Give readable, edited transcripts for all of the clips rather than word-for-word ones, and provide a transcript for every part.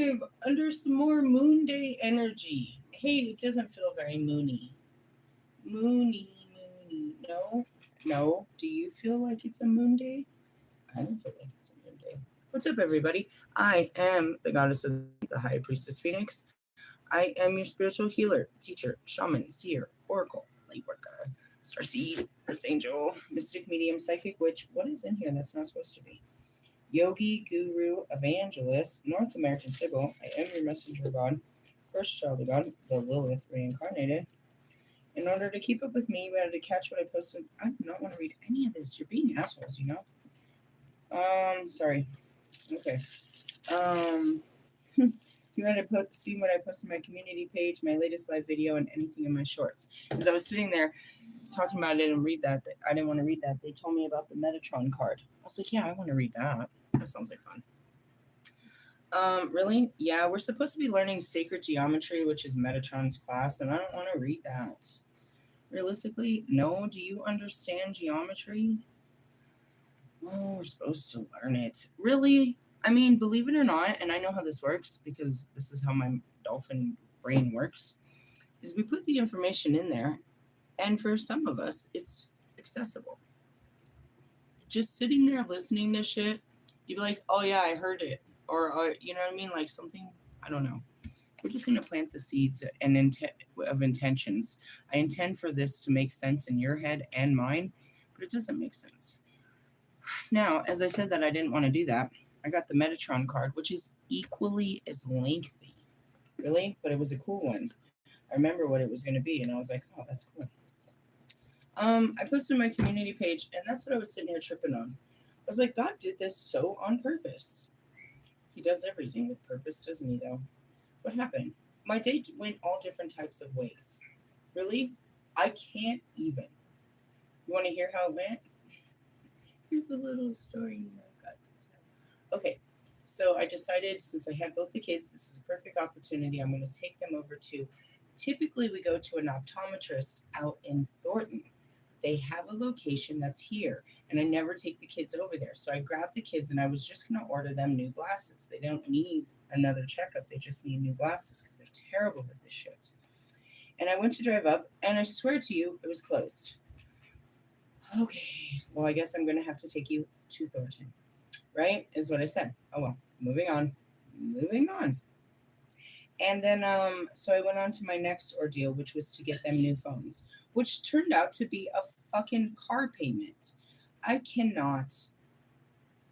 live under some more moon day energy. Hey, it doesn't feel very moony. Moony, moony. No? No? Do you feel like it's a moon day? I don't feel like it's a moon day. What's up, everybody? I am the goddess of the High Priestess Phoenix. I am your spiritual healer, teacher, shaman, seer, oracle, light worker, starseed, earth angel, mystic, medium, psychic witch. What is in here that's not supposed to be? Yogi, guru, evangelist, North American Sibyl. I am your messenger god, first child of God, the Lilith reincarnated. In order to keep up with me, you had to catch what I posted. I do not want to read any of this. You're being assholes, you know? Sorry. Okay. Um, you had to see what I posted on my community page, my latest live video, and anything in my shorts. Because I was sitting there talking about it and read that. I didn't want to read that. They told me about the Metatron card. I was like, yeah, I want to read that. That sounds like fun. Really? Yeah, we're supposed to be learning sacred geometry, which is Metatron's class, and I don't want to read that. Realistically, no. Do you understand geometry? Oh, we're supposed to learn it. Really? I mean, believe it or not, and I know how this works because this is how my dolphin brain works, is we put the information in there, and for some of us, it's accessible. Just sitting there listening to shit, you'd be like, oh yeah, I heard it. Or you know what I mean? Like something, I don't know. We're just going to plant the seeds and of intentions. I intend for this to make sense in your head and mine, but it doesn't make sense. Now, as I said that I didn't want to do that, I got the Metatron card, which is equally as lengthy. Really? But it was a cool one. I remember what it was going to be, and I was like, oh, that's cool. I posted my community page, and that's what I was sitting here tripping on. I was like, God did this so on purpose. He does everything with purpose, doesn't he, though? What happened? My day went all different types of ways. Really? I can't even. You want to hear how it went? Here's a little story I've got to tell. Okay, so I decided since I had both the kids, this is a perfect opportunity. I'm going to take them over to, typically we go to an optometrist out in Thornton. They have a location that's here, and I never take the kids over there. So I grabbed the kids, and I was just going to order them new glasses. They don't need another checkup. They just need new glasses because they're terrible with this shit. And I went to drive up, and I swear to you, it was closed. Okay, well, I guess I'm going to have to take you to Thornton, right? Is what I said. Oh, well, moving on. And then, so I went on to my next ordeal, which was to get them new phones, which turned out to be a fucking car payment. I cannot.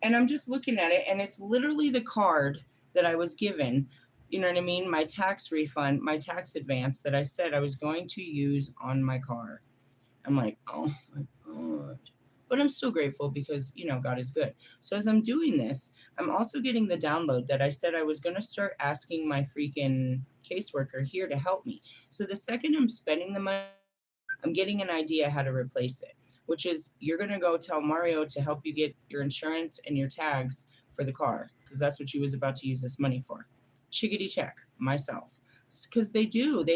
And I'm just looking at it, and it's literally the card that I was given. You know what I mean? My tax refund, my tax advance that I said I was going to use on my car. I'm like, oh my God. But I'm still grateful because, you know, God is good. So as I'm doing this, I'm also getting the download that I said I was going to start asking my freaking caseworker here to help me. So the second I'm spending the money, I'm getting an idea how to replace it, which is you're going to go tell Mario to help you get your insurance and your tags for the car because that's what you was about to use this money for. Chickadee check, myself. Because they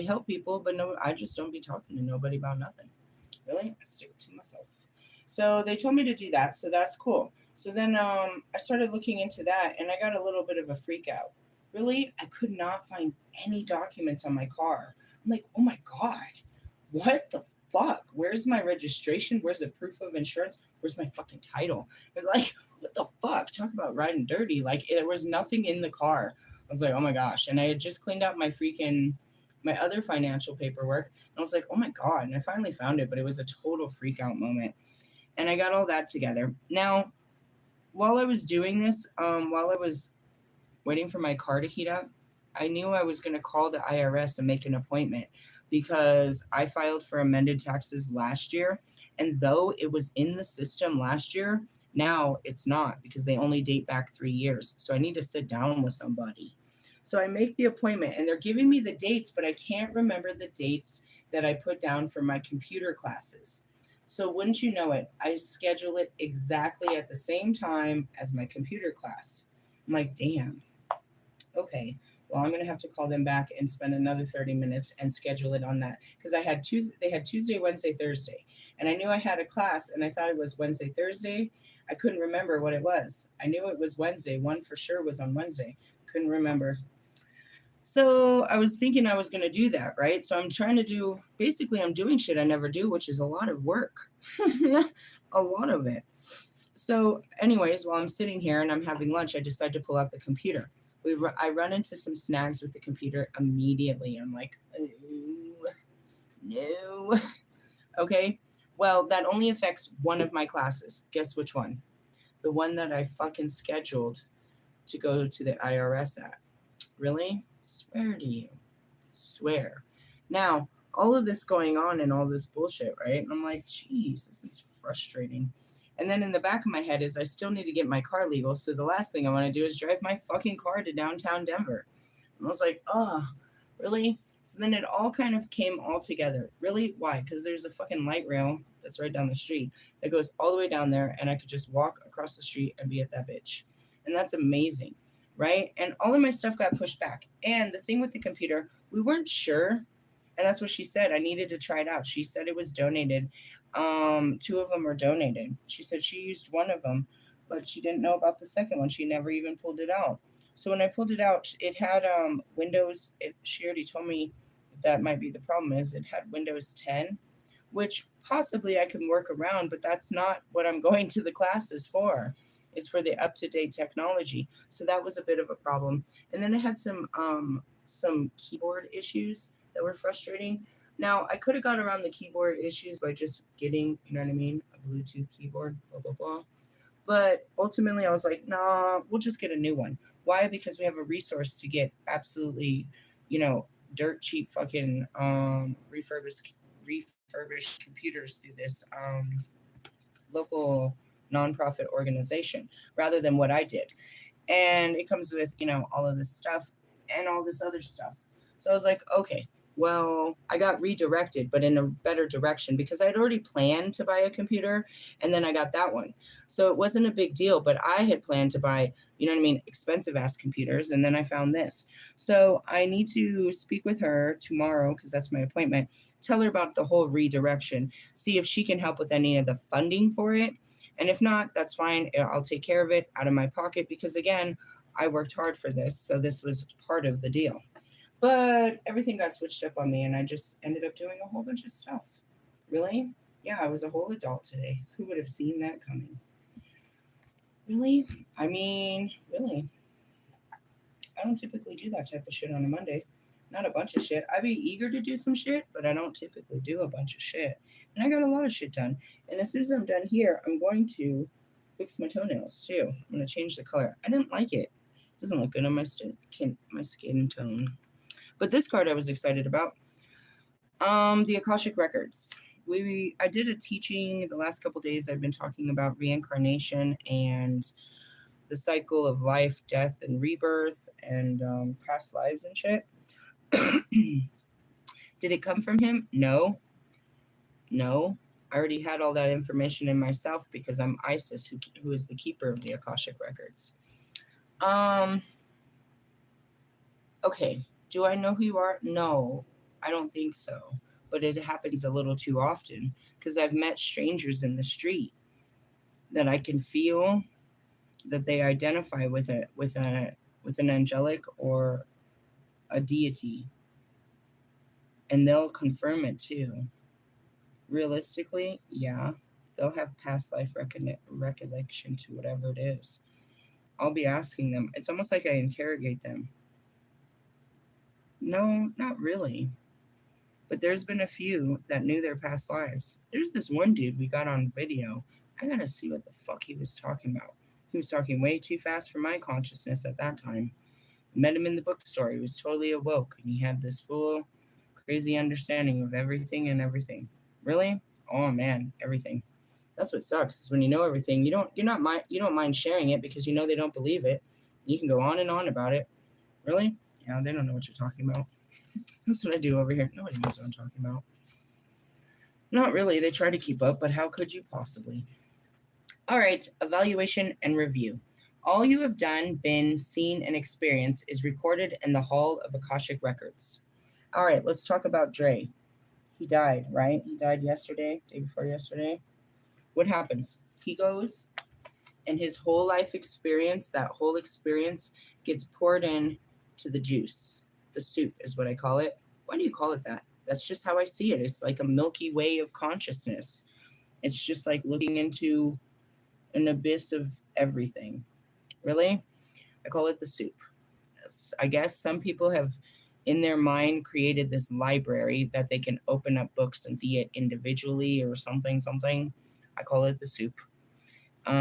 help people, but no, I just don't be talking to nobody about nothing. Really? I stick to myself. So they told me to do that, so that's cool. So then I started looking into that, and I got a little bit of a freak out. Really? I could not find any documents on my car. I'm like, oh my God, what the fuck? Where's my registration? Where's the proof of insurance? Where's my fucking title? It's like, what the fuck? Talk about riding dirty. Like, there was nothing in the car. I was like, oh my gosh. And I had just cleaned out my other financial paperwork. And I was like, oh my God. And I finally found it, but it was a total freak out moment. And I got all that together. Now, while I was doing this, while I was waiting for my car to heat up, I knew I was going to call the IRS and make an appointment because I filed for amended taxes last year. And though it was in the system last year, now it's not because they only date back 3 years. So I need to sit down with somebody. So I make the appointment and they're giving me the dates, but I can't remember the dates that I put down for my computer classes. So wouldn't you know it, I schedule it exactly at the same time as my computer class. I'm like, damn. Okay, well, I'm going to have to call them back and spend another 30 minutes and schedule it on that. Because they had Tuesday, Wednesday, Thursday. And I knew I had a class, and I thought it was Wednesday, Thursday. I couldn't remember what it was. I knew it was Wednesday. One for sure was on Wednesday. Couldn't remember. So I was thinking I was going to do that, right? So I'm trying to I'm doing shit I never do, which is a lot of work. A lot of it. So, anyways, while I'm sitting here and I'm having lunch, I decide to pull out the computer. I run into some snags with the computer immediately. I'm like, oh, no. Okay. Well, that only affects one of my classes. Guess which one? The one that I fucking scheduled to go to the IRS at. Really? Swear to you. Swear. Now, all of this going on and all this bullshit, right? And I'm like, geez, this is frustrating. And then in the back of my head is I still need to get my car legal. So the last thing I want to do is drive my fucking car to downtown Denver. And I was like, oh, really? So then it all kind of came all together. Really? Why? Because there's a fucking light rail that's right down the street that goes all the way down there, and I could just walk across the street and be at that bitch. And that's amazing, right? And all of my stuff got pushed back. And the thing with the computer, we weren't sure. And that's what she said. I needed to try it out. She said it was donated. Two of them were donated. She said she used one of them, but she didn't know about the second one. She never even pulled it out. So when I pulled it out, it had Windows. She already told me that might be the problem. Is it had Windows 10, which possibly I can work around, but that's not what I'm going to the classes for. Is for the up to date technology. So that was a bit of a problem. And then it had some keyboard issues that were frustrating. Now I could have got around the keyboard issues by just getting, you know what I mean, a Bluetooth keyboard, blah blah blah. But ultimately, I was like, nah, we'll just get a new one. Why? Because we have a resource to get absolutely, dirt cheap fucking refurbished computers through this local nonprofit organization rather than what I did. And it comes with, all of this stuff and all this other stuff. So I was like, okay, well, I got redirected, but in a better direction because I'd already planned to buy a computer and then I got that one. So it wasn't a big deal, but I had planned to buy, you know what I mean, expensive ass computers. And then I found this. So I need to speak with her tomorrow because that's my appointment. Tell her about the whole redirection, see if she can help with any of the funding for it. And if not, that's fine. I'll take care of it out of my pocket because, again, I worked hard for this. So this was part of the deal. But everything got switched up on me and I just ended up doing a whole bunch of stuff. Really? Yeah, I was a whole adult today. Who would have seen that coming? Really? I mean, really. I don't typically do that type of shit on a Monday. Not a bunch of shit. I'd be eager to do some shit, but I don't typically do a bunch of shit. And I got a lot of shit done. And as soon as I'm done here, I'm going to fix my toenails too. I'm going to change the color. I didn't like it. It doesn't look good on my skin tone. But this card I was excited about. The Akashic Records. I did a teaching the last couple days. I've been talking about reincarnation and the cycle of life, death, and rebirth, and past lives and shit. Did it come from him? No. I already had all that information in myself because I'm Isis, who is the keeper of the Akashic Records. Okay. Do I know who you are? No, I don't think so. But it happens a little too often because I've met strangers in the street that I can feel that they identify with an angelic or a deity, and they'll confirm it too. Realistically, yeah, they'll have past life recollection to whatever it is. I'll be asking them. It's almost like I interrogate them. No, not really. But there's been a few that knew their past lives. There's this one dude we got on video. I gotta see what the fuck he was talking about. He was talking way too fast for my consciousness at that time. Met him in the bookstore. He was totally awoke and he had this full crazy understanding of everything and everything. Really? Oh man, everything. That's what sucks is when you know everything, you don't mind sharing it because you know they don't believe it. You can go on and on about it. Really? Yeah, they don't know what you're talking about. That's what I do over here. Nobody knows what I'm talking about. Not really. They try to keep up, but how could you possibly? All right, evaluation and review. All you have done, been, seen, and experienced is recorded in the Hall of Akashic Records. All right, let's talk about Dre. He died, right? He died yesterday, day before yesterday. What happens? He goes, and his whole life experience, that whole experience gets poured in to the juice. The soup is what I call it. Why do you call it that? That's just how I see it. It's like a Milky Way of consciousness. It's just like looking into an abyss of everything. Really? I call it the soup. I guess some people have in their mind created this library that they can open up books and see it individually or something. I call it the soup.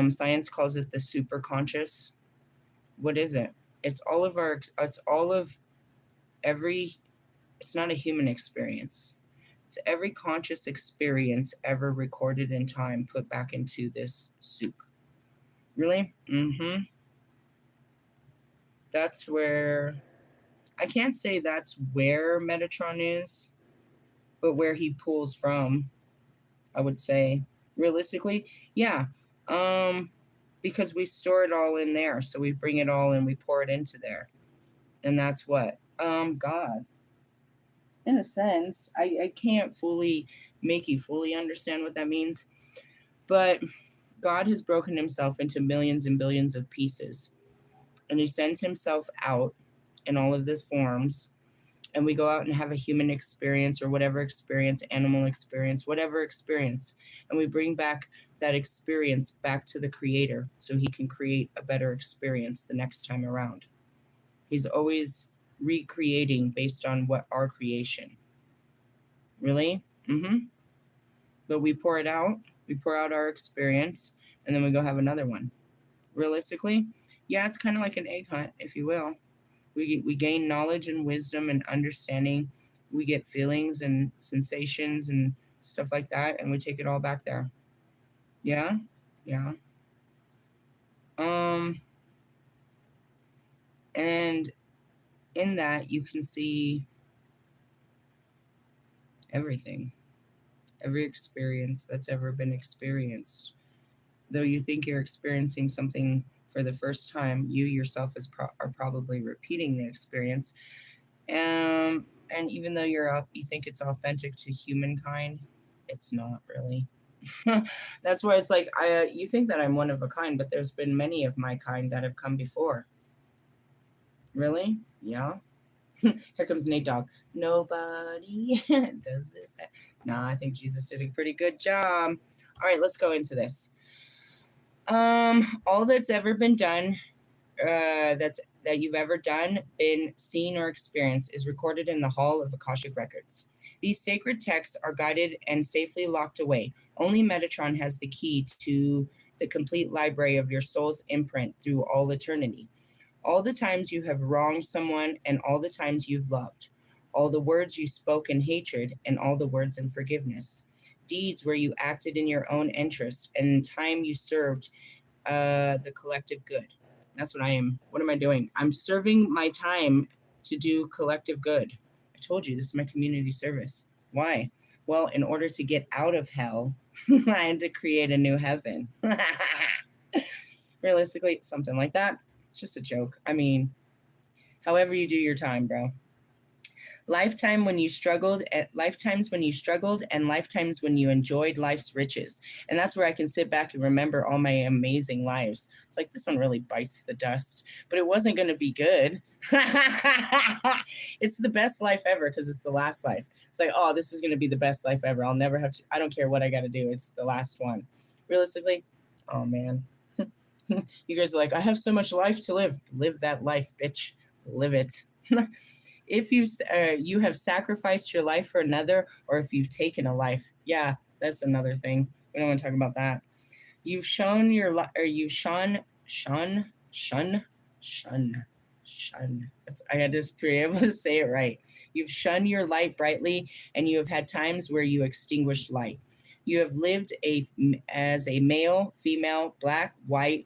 Science calls it the super conscious. What is it? It's all of our, it's all of every, it's not a human experience. It's every conscious experience ever recorded in time put back into this soup. Really? Mm-hmm. That's where, I can't say that's where Metatron is, but where he pulls from, I would say. Realistically, yeah. Because we store it all in there. So we bring it all and we pour it into there. And that's what? God. In a sense, I can't fully make you fully understand what that means. But God has broken himself into millions and billions of pieces. And he sends himself out in all of these forms. And we go out and have a human experience or whatever experience, animal experience, whatever experience. And we bring back that experience back to the creator so he can create a better experience the next time around. He's always recreating based on what our creation. Really? Mm-hmm. But we pour it out. We pour out our experience, and then we go have another one. Realistically, yeah, it's kind of like an egg hunt, if you will. We gain knowledge and wisdom and understanding. We get feelings and sensations and stuff like that, and we take it all back there. Yeah, yeah. And in that you can see everything, every experience that's ever been experienced. Though you think you're experiencing something for the first time, you yourself are probably repeating the experience. And even though you think it's authentic to humankind, it's not really. That's why it's like you think that I'm one of a kind, but there's been many of my kind that have come before. Really? Yeah. Here comes Nate Dogg. Nobody does it. Nah, I think Jesus did a pretty good job. All right, let's go into this. All that's ever been done, that you've ever done, been seen, or experienced is recorded in the Hall of Akashic Records. These sacred texts are guided and safely locked away. Only Metatron has the key to the complete library of your soul's imprint through all eternity. All the times you have wronged someone, and all the times you've loved. All the words you spoke in hatred, and all the words in forgiveness. Deeds where you acted in your own interest, and time you served the collective good. That's what I am. What am I doing? I'm serving my time to do collective good. I told you this is my community service. Why? Well, in order to get out of hell, I had to create a new heaven. Realistically, something like that. It's just a joke. I mean, however you do your time, bro. Lifetimes when you struggled, and lifetimes when you enjoyed life's riches. And that's where I can sit back and remember all my amazing lives. It's like, this one really bites the dust, but it wasn't going to be good. It's the best life ever because it's the last life. It's like, oh, this is going to be the best life ever. I'll never have to, I don't care what I got to do. It's the last one. Realistically, oh man. You guys are like, I have so much life to live. Live that life, bitch. Live it. If you have sacrificed your life for another, or if you've taken a life, yeah, that's another thing. We don't want to talk about that. You've shown your or you've shun. I had to be able to say it right. You've shone your light brightly, and you have had times where you extinguished light. You have lived as a male, female, black, white,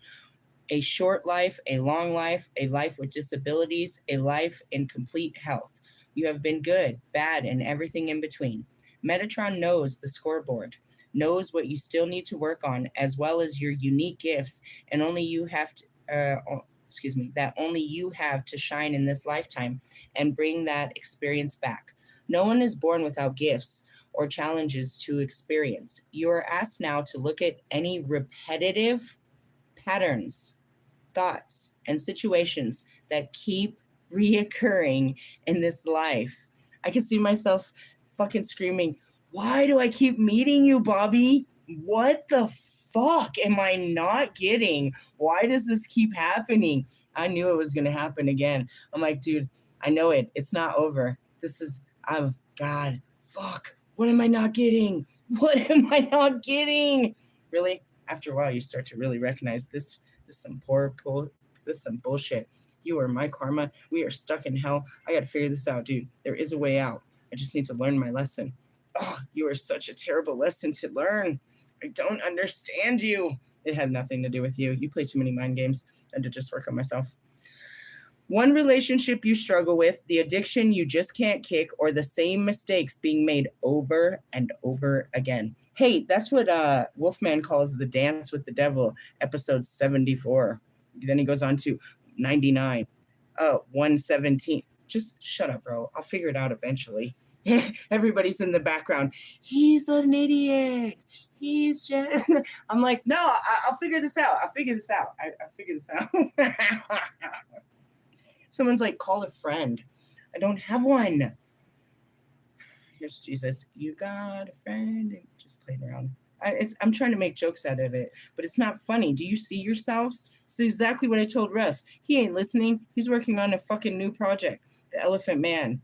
a short life, a long life, a life with disabilities, a life in complete health. You have been good, bad, and everything in between. Metatron knows the scoreboard, knows what you still need to work on, as well as your unique gifts, and only you have to, that only you have to shine in this lifetime and bring that experience back. No one is born without gifts or challenges to experience. You are asked now to look at any repetitive patterns, thoughts, and situations that keep reoccurring in this life. I can see myself fucking screaming, why do I keep meeting you, Bobby? What the fuck am I not getting? Why does this keep happening? I knew it was going to happen again. I'm like, dude, I know it. It's not over. This is, God, fuck. What am I not getting? What am I not getting? Really? After a while, you start to really recognize this is some this is some bullshit. You are my karma. We are stuck in hell. I got to figure this out, dude. There is a way out. I just need to learn my lesson. Oh, you are such a terrible lesson to learn. I don't understand you. It had nothing to do with you. You play too many mind games. I had to just work on myself. One relationship you struggle with, the addiction you just can't kick, or the same mistakes being made over and over again. Hey, that's what Wolfman calls the dance with the devil, episode 74. Then he goes on to 99, 117. Just shut up, bro. I'll figure it out eventually. Everybody's in the background. He's an idiot. He's just... I'm like, no, I'll figure this out. I'll figure this out. I'll figure this out. Someone's like, call a friend. I don't have one. Here's Jesus. You got a friend. And just playing around. I'm trying to make jokes out of it, but it's not funny. Do you see yourselves? It's exactly what I told Russ. He ain't listening. He's working on a fucking new project. The Elephant Man.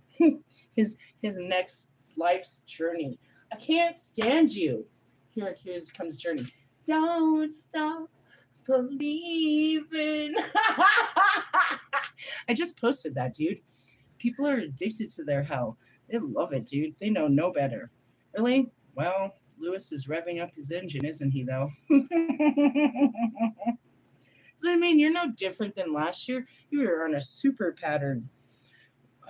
his next life's journey. I can't stand you. Here comes Journey. Don't stop believing. I just posted that, dude. People are addicted to their hell. They love it, dude. They know no better. Really? Well, Lewis is revving up his engine, isn't he, though? So, I mean, you're no different than last year. You were on a super pattern.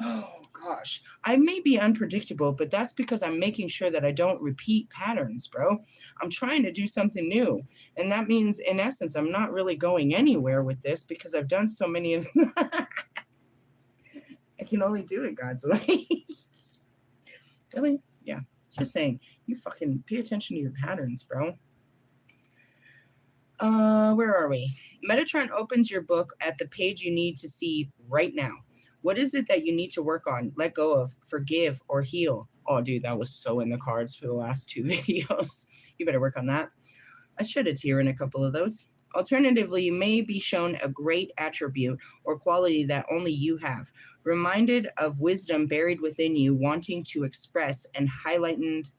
Oh, gosh. I may be unpredictable, but that's because I'm making sure that I don't repeat patterns, bro. I'm trying to do something new. And that means, in essence, I'm not really going anywhere with this because I've done so many of I can only do it God's way. Really? Yeah. Just saying, you fucking pay attention to your patterns, bro. Where are we? Metatron opens your book at the page you need to see right now. What is it that you need to work on, let go of, forgive, or heal? Oh, dude, that was so in the cards for the last 2 videos. You better work on that. I shed a tear in a couple of those. Alternatively, you may be shown a great attribute or quality that only you have, reminded of wisdom buried within you, wanting to express and highlightened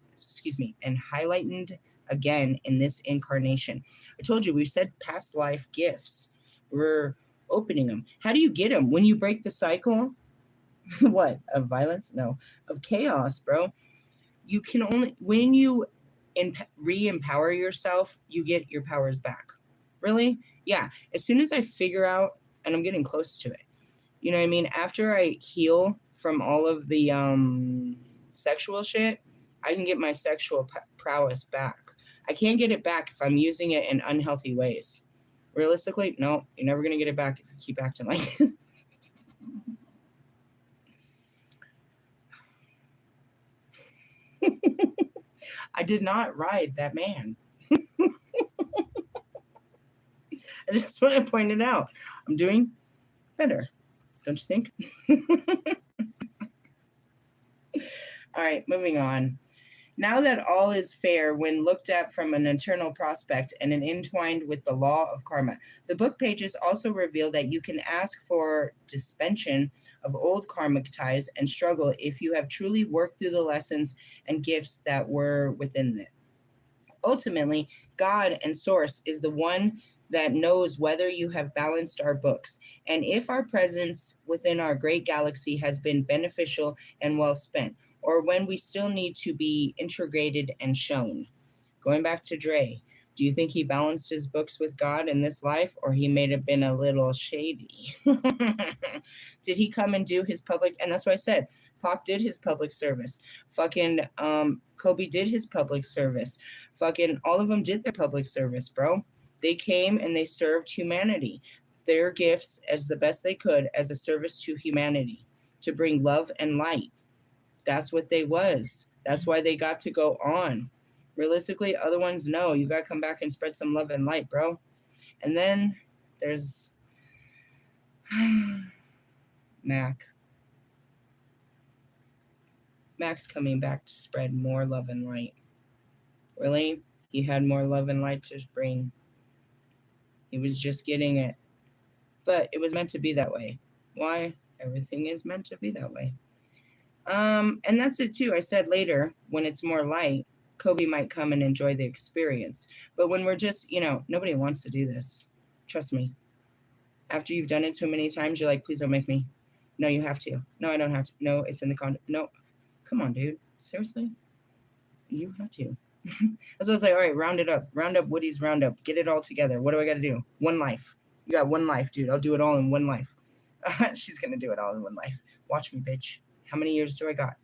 again in this incarnation. I told you, we said past life gifts. We're opening them. How do you get them? When you break the cycle? What? Of violence? No. Of chaos, bro. You can only, when you re-empower yourself, you get your powers back. Really? Yeah. As soon as I figure out, and I'm getting close to it, you know what I mean? After I heal from all of the sexual shit, I can get my sexual prowess back. I can't get it back if I'm using it in unhealthy ways. Realistically, no, you're never going to get it back if you keep acting like this. I did not ride that man. I just want to point it out. I'm doing better. Don't you think? All right, moving on. Now that all is fair when looked at from an internal prospect and entwined with the law of karma, the book pages also reveal that you can ask for suspension of old karmic ties and struggle if you have truly worked through the lessons and gifts that were within it. Ultimately, God and Source is the one that knows whether you have balanced our books and if our presence within our great galaxy has been beneficial and well spent, or when we still need to be integrated and shown. Going back to Dre, do you think he balanced his books with God in this life, or he may have been a little shady? Did he come and do his public? And that's what I said. Pac did his public service. Fucking Kobe did his public service. Fucking all of them did their public service, bro. They came and they served humanity. Their gifts as the best they could as a service to humanity, to bring love and light. That's what they was. That's why they got to go on. Realistically, other ones, no. You got to come back and spread some love and light, bro. And then there's Mac's coming back to spread more love and light. Really? He had more love and light to bring. He was just getting it. But it was meant to be that way. Why? Everything is meant to be that way. And that's it too. I said later, when it's more light, Kobe might come and enjoy the experience. But when we're just, nobody wants to do this. Trust me. After you've done it too many times, you're like, please don't make me. No, you have to. No, I don't have to. No, it's in the contract. No, come on, dude. Seriously? You have to. That's what I was like, all right, round it up. Round up Woody's roundup. Get it all together. What do I got to do? One life. You got one life, dude. I'll do it all in one life. She's going to do it all in one life. Watch me, bitch. How many years do I got?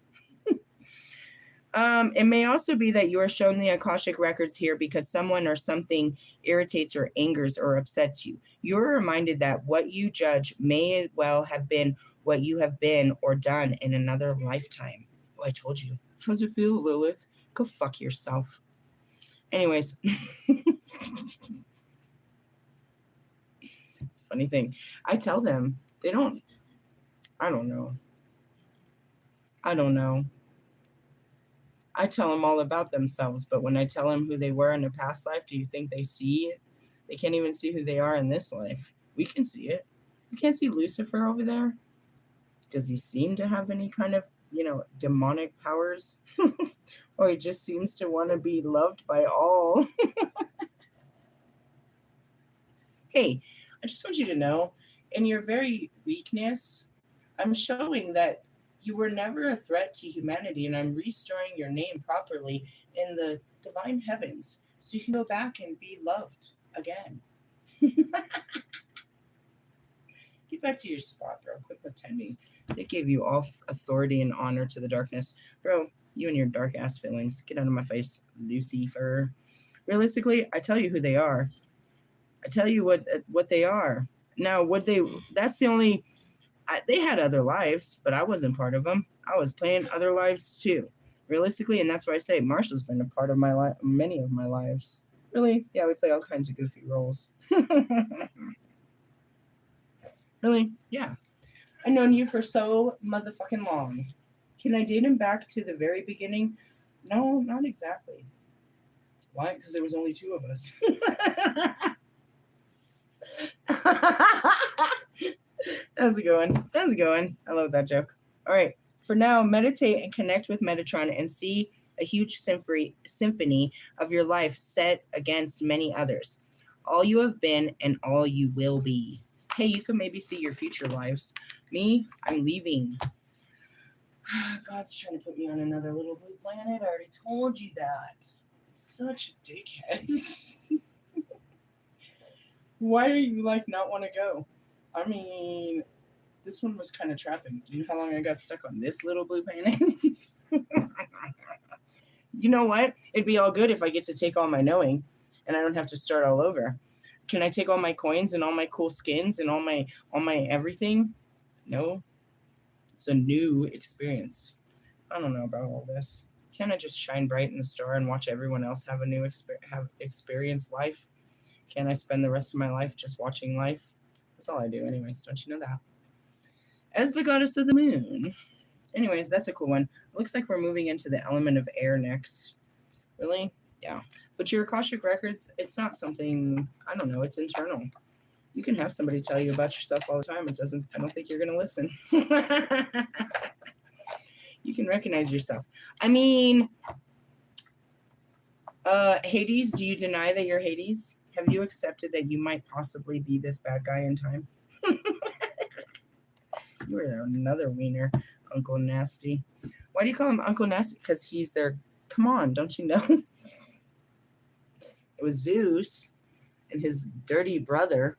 It may also be that you are shown the akashic records here because someone or something irritates or angers or upsets you. You're reminded that what you judge may well have been what you have been or done in another lifetime. Oh, I told you. How's it feel, Lilith? Go fuck yourself. Anyways. It's a funny thing. I tell them, I don't know. I tell them all about themselves, but when I tell them who they were in a past life, do you think they see it? They can't even see who they are in this life. We can see it. You can't see Lucifer over there? Does he seem to have any kind of, demonic powers? Or he just seems to want to be loved by all? Hey, I just want you to know, in your very weakness, I'm showing that you were never a threat to humanity, and I'm restoring your name properly in the divine heavens so you can go back and be loved again. Get back to your spot, bro. Quit pretending. They gave you all authority and honor to the darkness. Bro, you and your dark-ass feelings. Get out of my face, Lucifer. Realistically, I tell you who they are. I tell you what they are. Now, that's the only... they had other lives, but I wasn't part of them. I was playing other lives too, realistically, and that's why I say Marshall's been a part of my life, many of my lives. Really? Yeah, we play all kinds of goofy roles. Really? Yeah. I've known you for so motherfucking long. Can I date him back to the very beginning? No, not exactly. Why? Because there was only two of us. That's a good one. I love that joke. All right. For now, meditate and connect with Metatron and see a huge symphony of your life set against many others. All you have been and all you will be. Hey, you can maybe see your future lives. Me, I'm leaving. God's trying to put me on another little blue planet. I already told you that. Such a dickhead. Why do you not want to go? I mean, this one was kind of trapping. Do you know how long I got stuck on this little blue planet? You know what? It'd be all good if I get to take all my knowing and I don't have to start all over. Can I take all my coins and all my cool skins and all my everything? No. It's a new experience. I don't know about all this. Can't I just shine bright in the star and watch everyone else have a new experience life? Can I spend the rest of my life just watching life? That's all I do anyways. Don't you know that? As the goddess of the moon. Anyways, that's a cool one. Looks like we're moving into the element of air next. Really? Yeah. But your Akashic records, it's not something, I don't know, it's internal. You can have somebody tell you about yourself all the time. I don't think you're going to listen. You can recognize yourself. I mean, Hades, do you deny that you're Hades? Have you accepted that you might possibly be this bad guy in time? You are another wiener, Uncle Nasty. Why do you call him Uncle Nasty? Because he's their... Come on, don't you know? It was Zeus and his dirty brother.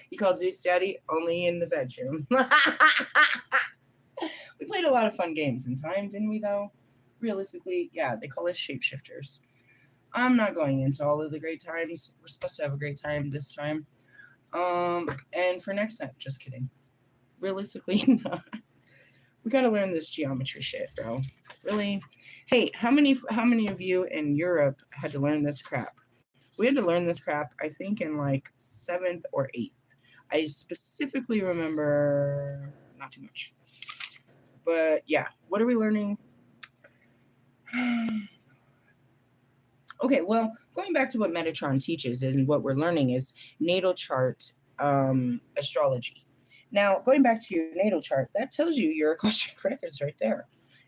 He calls Zeus daddy only in the bedroom. We played a lot of fun games in time, didn't we, though? Realistically, yeah, they call us shapeshifters. I'm not going into all of the great times. We're supposed to have a great time this time. And for next time, just kidding. Realistically, no. We got to learn this geometry shit, bro. Really? Hey, how many of you in Europe had to learn this crap? We had to learn this crap, I think, in 7th or 8th. I specifically remember not too much. But yeah, what are we learning? Okay, well, going back to what Metatron teaches and what we're learning is natal chart astrology. Now, going back to your natal chart, that tells you your akashic records right there.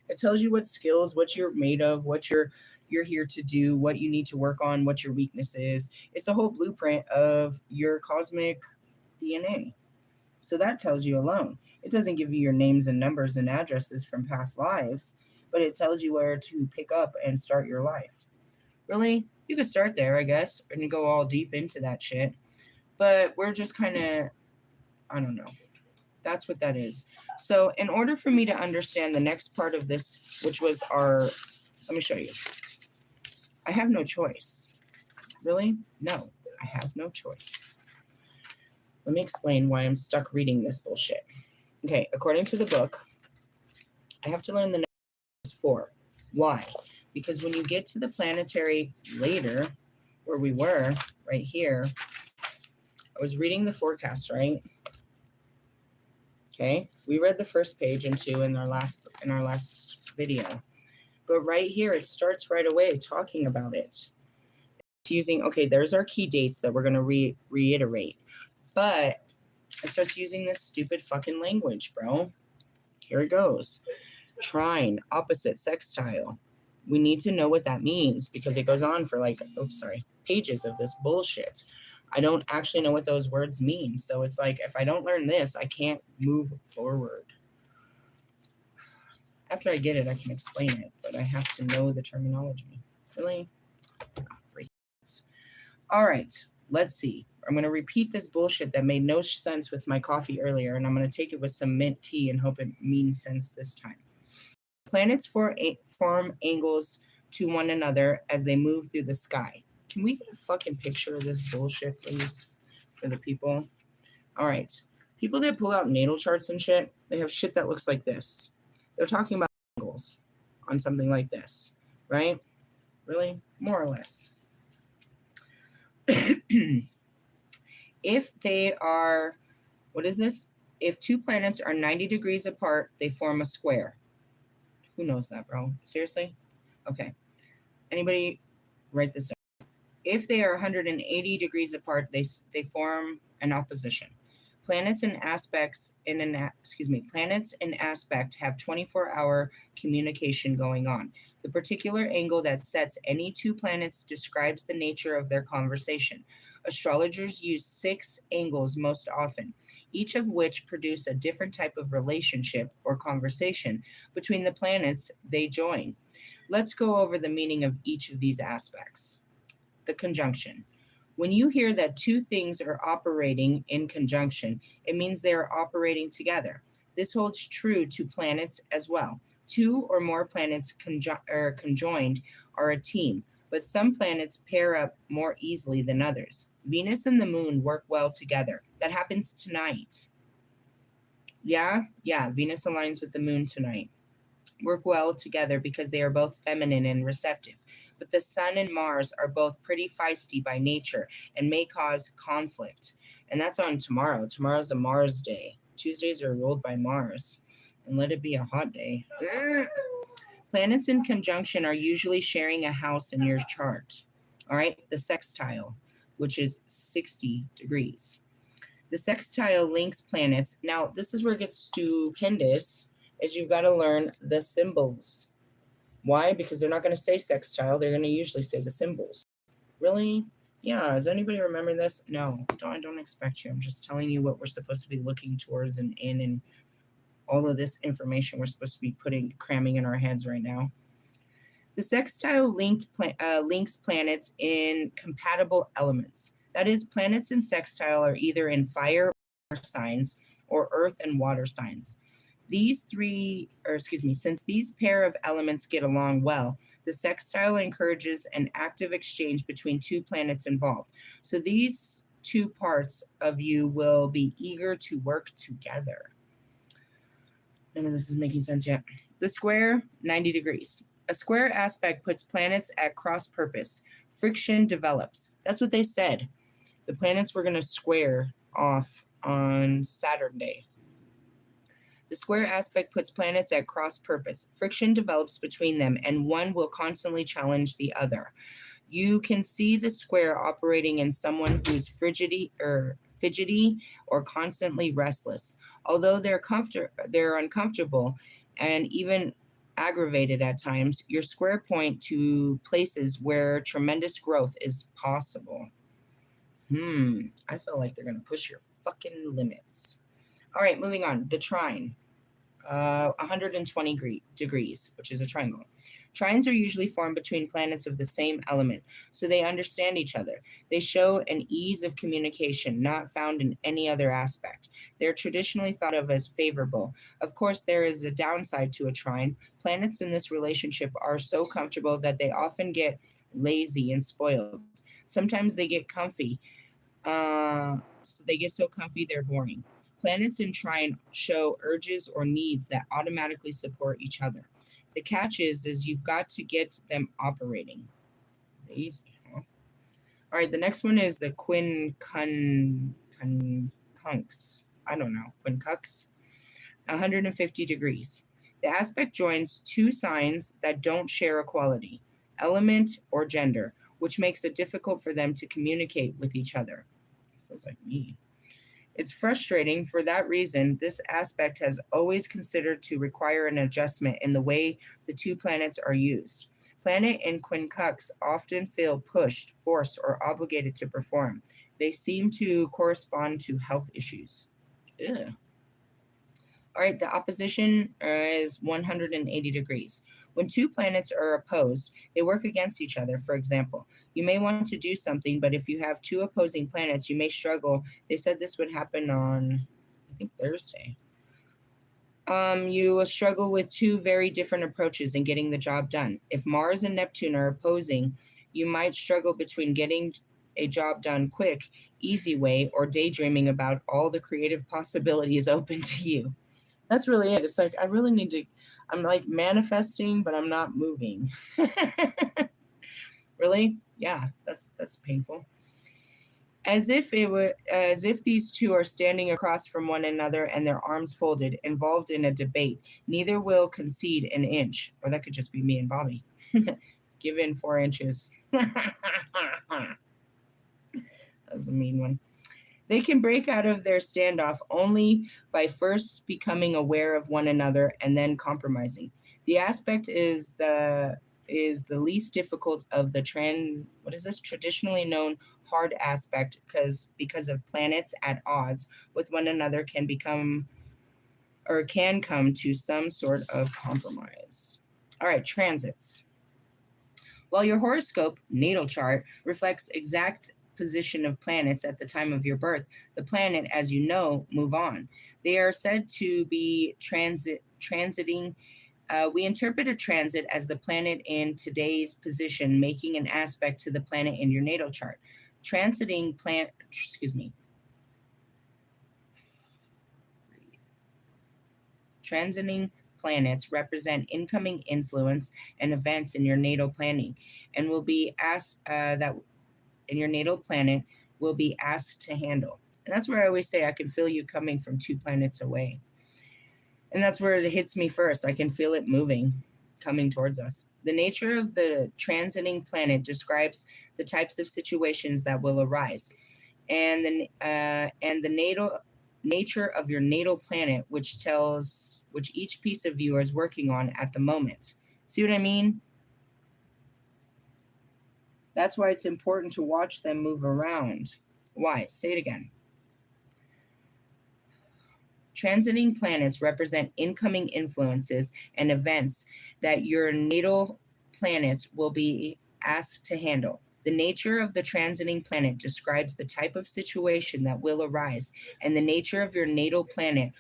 It tells you what skills, what you're made of, what you're here to do, what you need to work on, what your weakness is. It's a whole blueprint of your cosmic DNA. So that tells you alone. It doesn't give you your names and numbers and addresses from past lives, but it tells you where to pick up and start your life. Really, you could start there, I guess, and go all deep into that shit. But we're just kind of, I don't know. That's what that is. So, in order for me to understand the next part of this, which was our, let me show you. I have no choice. Really? No, I have no choice. Let me explain why I'm stuck reading this bullshit. Okay, according to the book, I have to learn the numbers 4. Why? Because when you get to the planetary later, where we were, right here, I was reading the forecast, right? Okay, we read the first page and 2 in our last video. But right here, it starts right away talking about it. Using, okay, there's our key dates that we're going to reiterate. But it starts using this stupid fucking language, bro. Here it goes. Trine, opposite, sextile. We need to know what that means because it goes on for like, pages of this bullshit. I don't actually know what those words mean. So it's like, if I don't learn this, I can't move forward. After I get it, I can explain it, but I have to know the terminology. Really? All right, let's see. I'm going to repeat this bullshit that made no sense with my coffee earlier, and I'm going to take it with some mint tea and hope it means sense this time. Planets form angles to one another as they move through the sky. Can we get a fucking picture of this bullshit, please, for the people? All right. People that pull out natal charts and shit, they have shit that looks like this. They're talking about angles on something like this, right? Really? More or less. If they are, what is this? If 2 planets are 90 degrees apart, they form a square. Who knows that, bro? Seriously? Okay. Anybody write this down? If they are 180 degrees apart, they form an opposition. Planets and aspects planets in aspect have 24-hour communication going on. The particular angle that sets any 2 planets describes the nature of their conversation. Astrologers use 6 angles most often, each of which produce a different type of relationship or conversation between the planets they join. Let's go over the meaning of each of these aspects. The conjunction. When you hear that 2 things are operating in conjunction, it means they are operating together. This holds true to planets as well. 2 or more planets conjoined are a team, but some planets pair up more easily than others. Venus and the moon work well together. That happens tonight. Yeah, Venus aligns with the moon tonight. Work well together because they are both feminine and receptive. But the sun and Mars are both pretty feisty by nature and may cause conflict. And that's on tomorrow. Tomorrow's a Mars day. Tuesdays are ruled by Mars. And let it be a hot day. Planets in conjunction are usually sharing a house in your chart. All right, the sextile, which is 60 degrees. The sextile links planets. Now, this is where it gets stupendous, is you've got to learn the symbols. Why? Because they're not going to say sextile. They're going to usually say the symbols. Really? Yeah. Does anybody remember this? No, I don't expect you. I'm just telling you what we're supposed to be looking towards and all of this information we're supposed to be cramming in our heads right now. The sextile links planets in compatible elements. That is, planets in sextile are either in fire signs or earth and water signs. Since these pair of elements get along well, the sextile encourages an active exchange between 2 planets involved. So these 2 parts of you will be eager to work together. None of this is making sense yet. The square, 90 degrees. A square aspect puts planets at cross purpose. Friction develops. That's what they said. The planets were going to square off on Saturn Day. The square aspect puts planets at cross purpose. Friction develops between them, and one will constantly challenge the other. You can see the square operating in someone who's fidgety or constantly restless. Although they're uncomfortable and even aggravated at times, your square point to places where tremendous growth is possible. I feel like they're gonna push your fucking limits. All right, moving on. The trine, 120 degrees, which is a triangle. Trines are usually formed between planets of the same element, so they understand each other. They show an ease of communication not found in any other aspect. They're traditionally thought of as favorable. Of course, there is a downside to a trine. Planets in this relationship are so comfortable that they often get lazy and spoiled. Sometimes they get comfy. So they get so comfy they're boring. Planets in trine show urges or needs that automatically support each other. The catch is you've got to get them operating. Easy, huh? All right, the next one is the quincunx. I don't know, quincux. 150 degrees. The aspect joins two signs that don't share a quality, element or gender, which makes it difficult for them to communicate with each other. Feels like me. It's frustrating. For that reason, this aspect has always considered to require an adjustment in the way the two planets are used. Planet and quincux often feel pushed, forced, or obligated to perform. They seem to correspond to health issues. Ew. All right, the opposition is 180 degrees. When two planets are opposed, they work against each other. For example, you may want to do something, but if you have two opposing planets, you may struggle. They said this would happen on, I think, Thursday. You will struggle with two very different approaches in getting the job done. If Mars and Neptune are opposing, you might struggle between getting a job done quick, easy way, or daydreaming about all the creative possibilities open to you. That's really it. It's like I really need to. I'm like manifesting, but I'm not moving. Really? Yeah, that's painful. As if these two are standing across from one another and their arms folded, involved in a debate. Neither will concede an inch, or that could just be me and Bobby. Give in 4 inches. That was a mean one. They can break out of their standoff only by first becoming aware of one another and then compromising. The aspect is the least difficult of the traditionally known hard aspect because of planets at odds with one another can come to some sort of compromise. All right, transits. While your horoscope natal chart reflects exact position of planets at the time of your birth, the planet, as you know, move on. They are said to be transiting. We interpret a transit as the planet in today's position making an aspect to the planet in your natal chart. Transiting planets represent incoming influence and events in your natal planning, and will be asked that in your natal planet will be asked to handle. And that's where I always say I can feel you coming from two planets away. And that's where it hits me first. I can feel it moving, coming towards us. The nature of the transiting planet describes the types of situations that will arise, and the nature of your natal planet, which each piece of you is working on at the moment. See what I mean? That's why it's important to watch them move around. Why? Say it again. Transiting planets represent incoming influences and events that your natal planets will be asked to handle. The nature of the transiting planet describes the type of situation that will arise, and the nature of your natal planet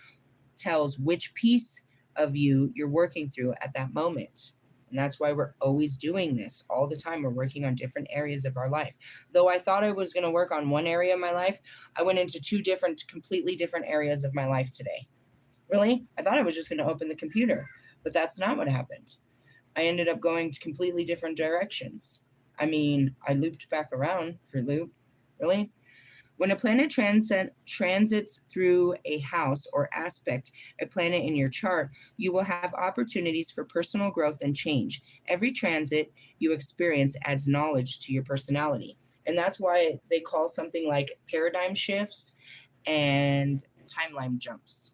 tells which piece of you're working through at that moment. And that's why we're always doing this all the time. We're working on different areas of our life. Though I thought I was going to work on one area of my life, I went into two completely different areas of my life today. Really? I thought I was just going to open the computer, but that's not what happened. I ended up going to completely different directions. I mean, I looped back around for loop. Really? When a planet transits through a house or aspect a planet in your chart, you will have opportunities for personal growth and change. Every transit you experience adds knowledge to your personality. And that's why they call something like paradigm shifts and timeline jumps.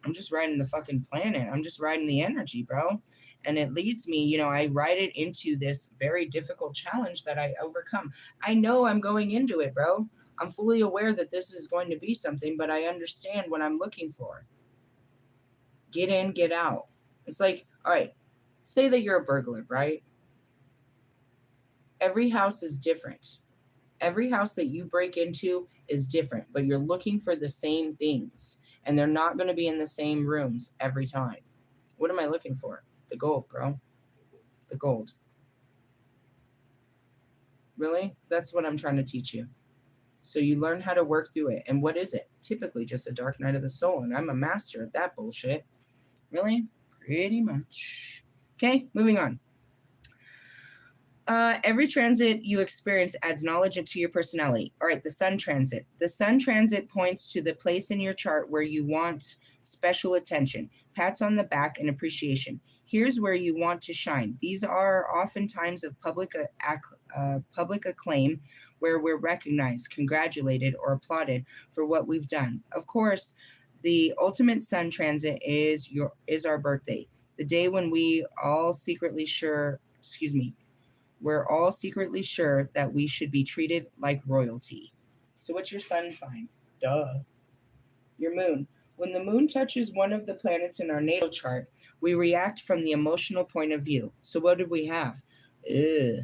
I'm just riding the fucking planet. I'm just riding the energy, bro. And it leads me, I ride it into this very difficult challenge that I overcome. I know I'm going into it, bro. I'm fully aware that this is going to be something, but I understand what I'm looking for. Get in, get out. It's like, all right, say that you're a burglar, right? Every house is different. Every house that you break into is different, but you're looking for the same things, and they're not going to be in the same rooms every time. What am I looking for? The gold, bro. The gold. Really? That's what I'm trying to teach you. So you learn how to work through it. And what is it? Typically just a dark night of the soul, and I'm a master at that bullshit. Really? Pretty much. Okay, moving on. Every transit you experience adds knowledge to your personality. All right, the sun transit. The sun transit points to the place in your chart where you want special attention, pats on the back, and appreciation. Here's where you want to shine. These are often times of public acclaim where we're recognized, congratulated, or applauded for what we've done. Of course, the ultimate sun transit is our birthday, the day when we're all secretly sure that we should be treated like royalty. So what's your sun sign? Duh. Your moon. When the moon touches one of the planets in our natal chart, we react from the emotional point of view. So what did we have? Ugh.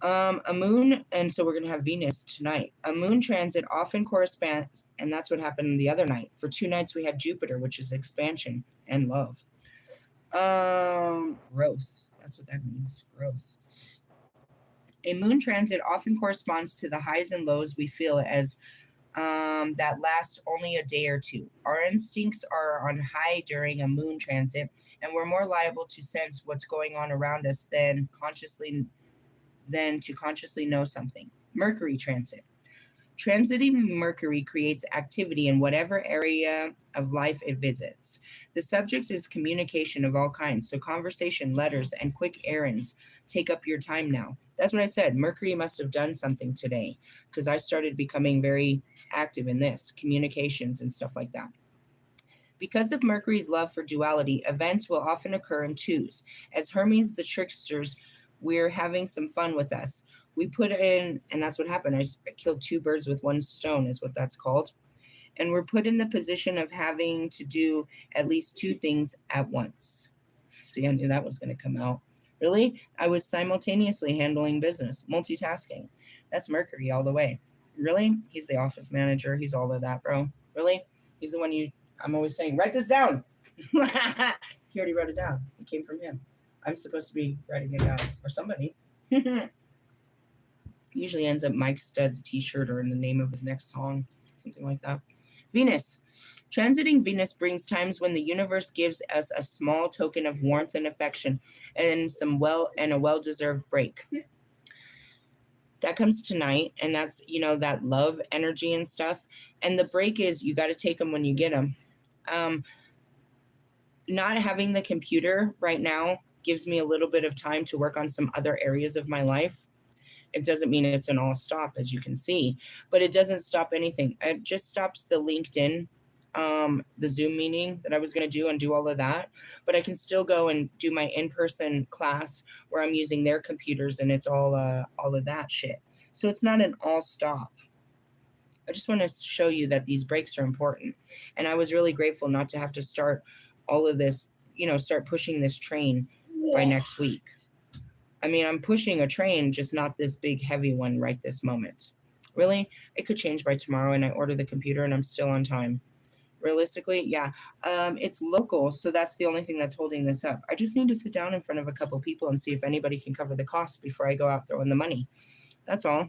A moon, and so we're going to have Venus tonight. A moon transit often corresponds, and that's what happened the other night. For 2 nights, we had Jupiter, which is expansion and love. Growth. That's what that means. Growth. A moon transit often corresponds to the highs and lows we feel as that lasts only a day or two. Our instincts are on high during a moon transit, and we're more liable to sense what's going on around us than to consciously know something. Mercury transit. Transiting Mercury creates activity in whatever area of life it visits. The subject is communication of all kinds, so conversation, letters, and quick errands take up your time now. That's what I said. Mercury must have done something today because I started becoming very active in this, communications and stuff like that. Because of Mercury's love for duality, events will often occur in twos. As Hermes the tricksters, we're having some fun with us. We put in, and that's what happened. I killed 2 birds with 1 stone, is what that's called. And we're put in the position of having to do at least 2 things at once. See, I knew that was going to come out. Really? I was simultaneously handling business, multitasking. That's Mercury all the way. Really? He's the office manager. He's all of that, bro. Really? He's the one I'm always saying, write this down. He already wrote it down. It came from him. I'm supposed to be writing it down, or somebody. Usually ends up Mike Studd's t-shirt or in the name of his next song, something like that. Venus. Transiting Venus brings times when the universe gives us a small token of warmth and affection and a well-deserved break. That comes tonight, and that's, that love energy and stuff. And the break is you got to take them when you get them. Not having the computer right now gives me a little bit of time to work on some other areas of my life. It doesn't mean it's an all stop, as you can see, but it doesn't stop anything. It just stops the LinkedIn, the Zoom meeting that I was going to do and do all of that. But I can still go and do my in-person class where I'm using their computers, and it's all of that shit. So it's not an all stop. I just want to show you that these breaks are important. And I was really grateful not to have to start all of this, start pushing this train by next week. I mean, I'm pushing a train, just not this big, heavy one right this moment. Really? It could change by tomorrow, and I order the computer, and I'm still on time. Realistically, yeah. It's local, so that's the only thing that's holding this up. I just need to sit down in front of a couple people and see if anybody can cover the cost before I go out throwing the money. That's all.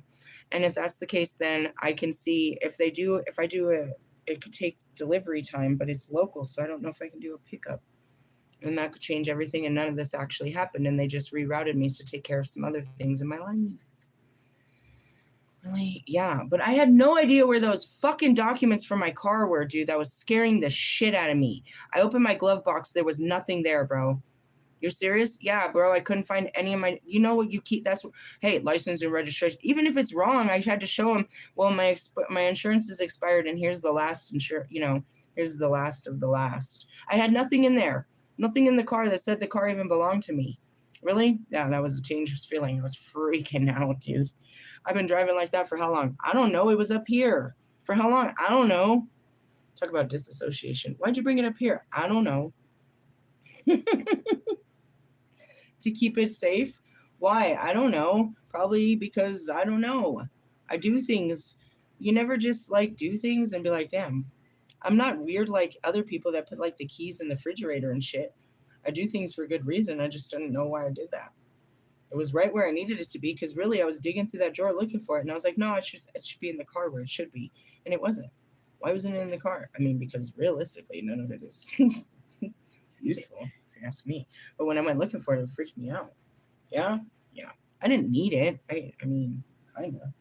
And if that's the case, then I can see it could take delivery time, but it's local, so I don't know if I can do a pickup. And that could change everything, and none of this actually happened, and they just rerouted me to take care of some other things in my life. Really? Yeah. But I had no idea where those fucking documents for my car were, dude. That was scaring the shit out of me. I opened my glove box. There was nothing there, bro. You're serious? Yeah, bro. I couldn't find any of my. You know what you keep? That's hey, license and registration. Even if it's wrong, I had to show him. Well, my insurance is expired, and here's the last here's the last of the last. I had nothing in there. Nothing in the car that said the car even belonged to me. Really? Yeah, that was a dangerous feeling. I was freaking out, dude. I've been driving like that for how long? I don't know. It was up here. For how long? I don't know. Talk about disassociation. Why'd you bring it up here? I don't know. To keep it safe. Why? I don't know. Probably because I don't know. I do things. You never just like do things and be like, damn, I'm not weird like other people that put like the keys in the refrigerator and shit. I do things for good reason. I just didn't know why I did that. It was right where I needed it to be because really I was digging through that drawer looking for it and I was like, no, it should be in the car where it should be. And it wasn't. Why wasn't it in the car? I mean, because realistically, none of it is useful, if you ask me. But when I went looking for it, it freaked me out. Yeah? Yeah. I didn't need it. I mean, kind of.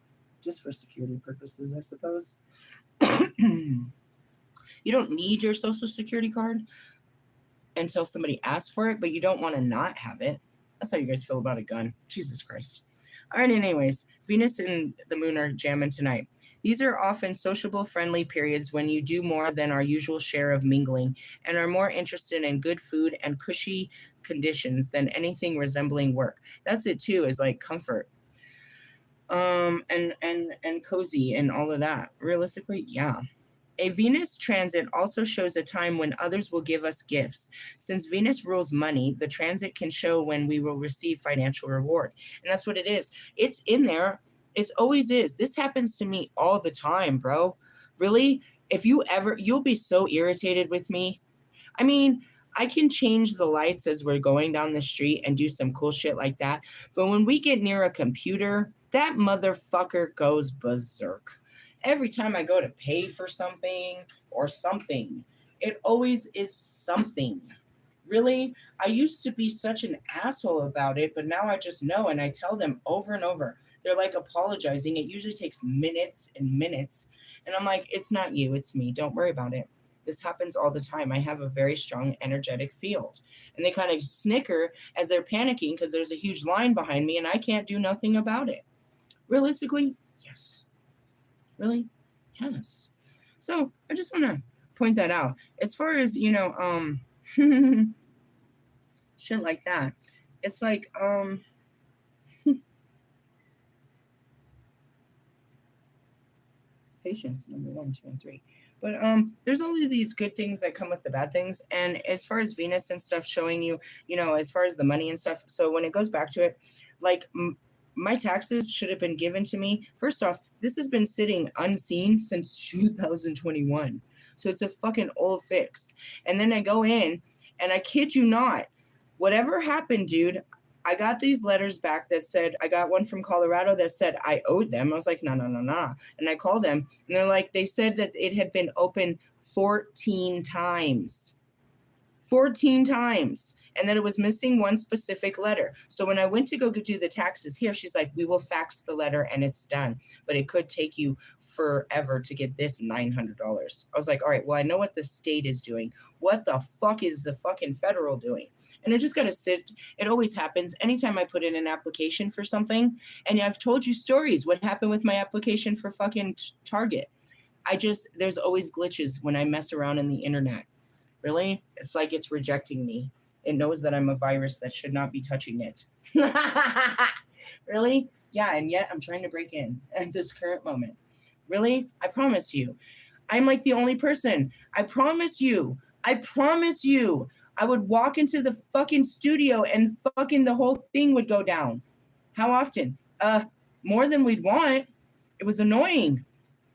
Just for security purposes, I suppose. You don't need your social security card until somebody asks for it, but you don't want to not have it. That's how you guys feel about a gun. Jesus Christ. All right, anyways, Venus and the moon are jamming tonight. These are often sociable, friendly periods when you do more than our usual share of mingling and are more interested in good food and cushy conditions than anything resembling work. That's it too, is like comfort. And cozy and all of that. Realistically, yeah. A Venus transit also shows a time when others will give us gifts. Since Venus rules money, the transit can show when we will receive financial reward. And that's what it is. It's in there. It always is. This happens to me all the time, bro. Really? If you ever, you'll be so irritated with me. I mean, I can change the lights as we're going down the street and do some cool shit like that. But when we get near a computer, that motherfucker goes berserk. Every time I go to pay for something or something, it always is something. Really? I used to be such an asshole about it, but now I just know and I tell them over and over. They're like apologizing. It usually takes minutes and minutes. And I'm like, it's not you, it's me. Don't worry about it. This happens all the time. I have a very strong energetic field. And they kind of snicker as they're panicking because there's a huge line behind me and I can't do nothing about it. Realistically, yes. Really? Yes. So I just want to point that out. As far as, shit like that. It's like, patience, number 1, 2, and 3. But there's only these good things that come with the bad things. And as far as Venus and stuff showing you, as far as the money and stuff. So when it goes back to it, like my taxes should have been given to me. First off, this has been sitting unseen since 2021. So it's a fucking old fix. And then I go in and I kid you not, whatever happened, dude, I got these letters back that said, I got one from Colorado that said I owed them. I was like, no. And I called them and they're like, they said that it had been open 14 times. 14 times. And that it was missing one specific letter. So when I went to go do the taxes here, she's like, we will fax the letter and it's done. But it could take you forever to get this $900. I was like, all right, well, I know what the state is doing. What the fuck is the fucking federal doing? And I just got to sit. It always happens. Anytime I put in an application for something, and I've told you stories, what happened with my application for fucking Target. There's always glitches when I mess around in the internet. Really? It's like it's rejecting me. It knows that I'm a virus that should not be touching it. Really? Yeah, and yet I'm trying to break in at this current moment. Really? I promise you. I'm like the only person. I promise you. I would walk into the fucking studio and fucking the whole thing would go down. How often? More than we'd want. It was annoying.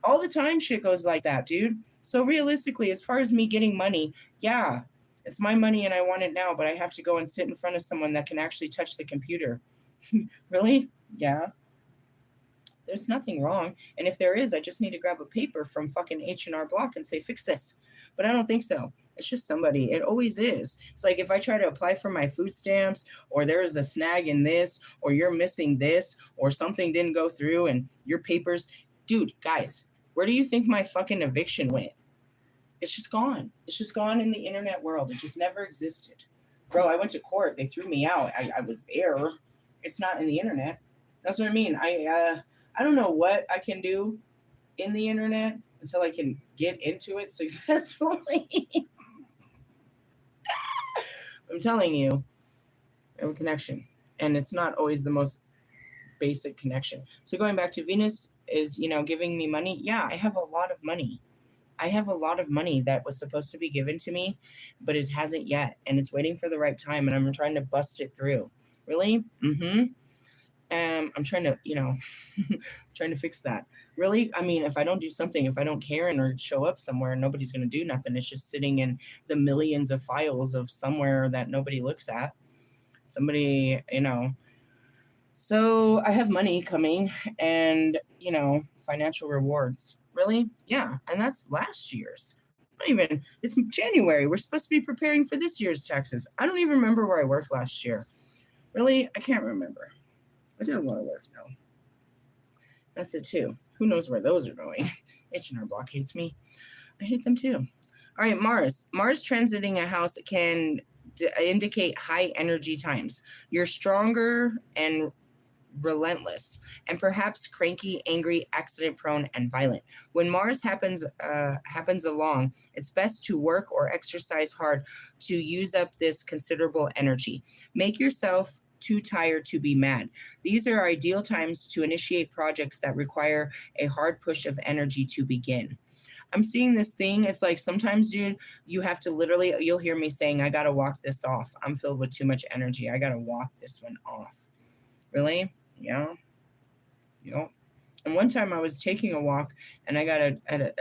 All the time shit goes like that, dude. So realistically, as far as me getting money, yeah, it's my money and I want it now, but I have to go and sit in front of someone that can actually touch the computer. Really? Yeah. There's nothing wrong. And if there is, I just need to grab a paper from fucking H&R Block and say, fix this. But I don't think so. It's just somebody. It always is. It's like if I try to apply for my food stamps, or there is a snag in this, or you're missing this, or something didn't go through and your papers. Dude, guys, where do you think my fucking eviction went? It's just gone. It's just gone in the internet world. It just never existed. Bro, I went to court. They threw me out. I was there. It's not in the internet. That's what I mean. I don't know what I can do in the internet until I can get into it successfully. I'm telling you, I have a connection. And it's not always the most basic connection. So going back to Venus is, giving me money. Yeah, I have a lot of money. I have a lot of money that was supposed to be given to me, but it hasn't yet. And it's waiting for the right time. And I'm trying to bust it through. Really? Mm-hmm. I'm trying to, trying to fix that. Really? I mean, if I don't do something, if I don't care and or show up somewhere, nobody's going to do nothing. It's just sitting in the millions of files of somewhere that nobody looks at. Somebody, So I have money coming and, financial rewards. Really? Yeah. And that's last year's. Not even, it's January. We're supposed to be preparing for this year's taxes. I don't even remember where I worked last year. Really? I can't remember. I did a lot of work though. That's it too. Who knows where those are going? H&R Block hates me. I hate them too. All right, Mars. Mars transiting a house can indicate high energy times. You're stronger and relentless, and perhaps cranky, angry, accident prone, and violent. When Mars happens along, it's best to work or exercise hard to use up this considerable energy. Make yourself too tired to be mad. These are ideal times to initiate projects that require a hard push of energy to begin. I'm seeing this thing. It's like sometimes, dude, you have to literally, you'll hear me saying, I got to walk this off. I'm filled with too much energy. I got to walk this one off. Really? Yeah. And one time I was taking a walk and I got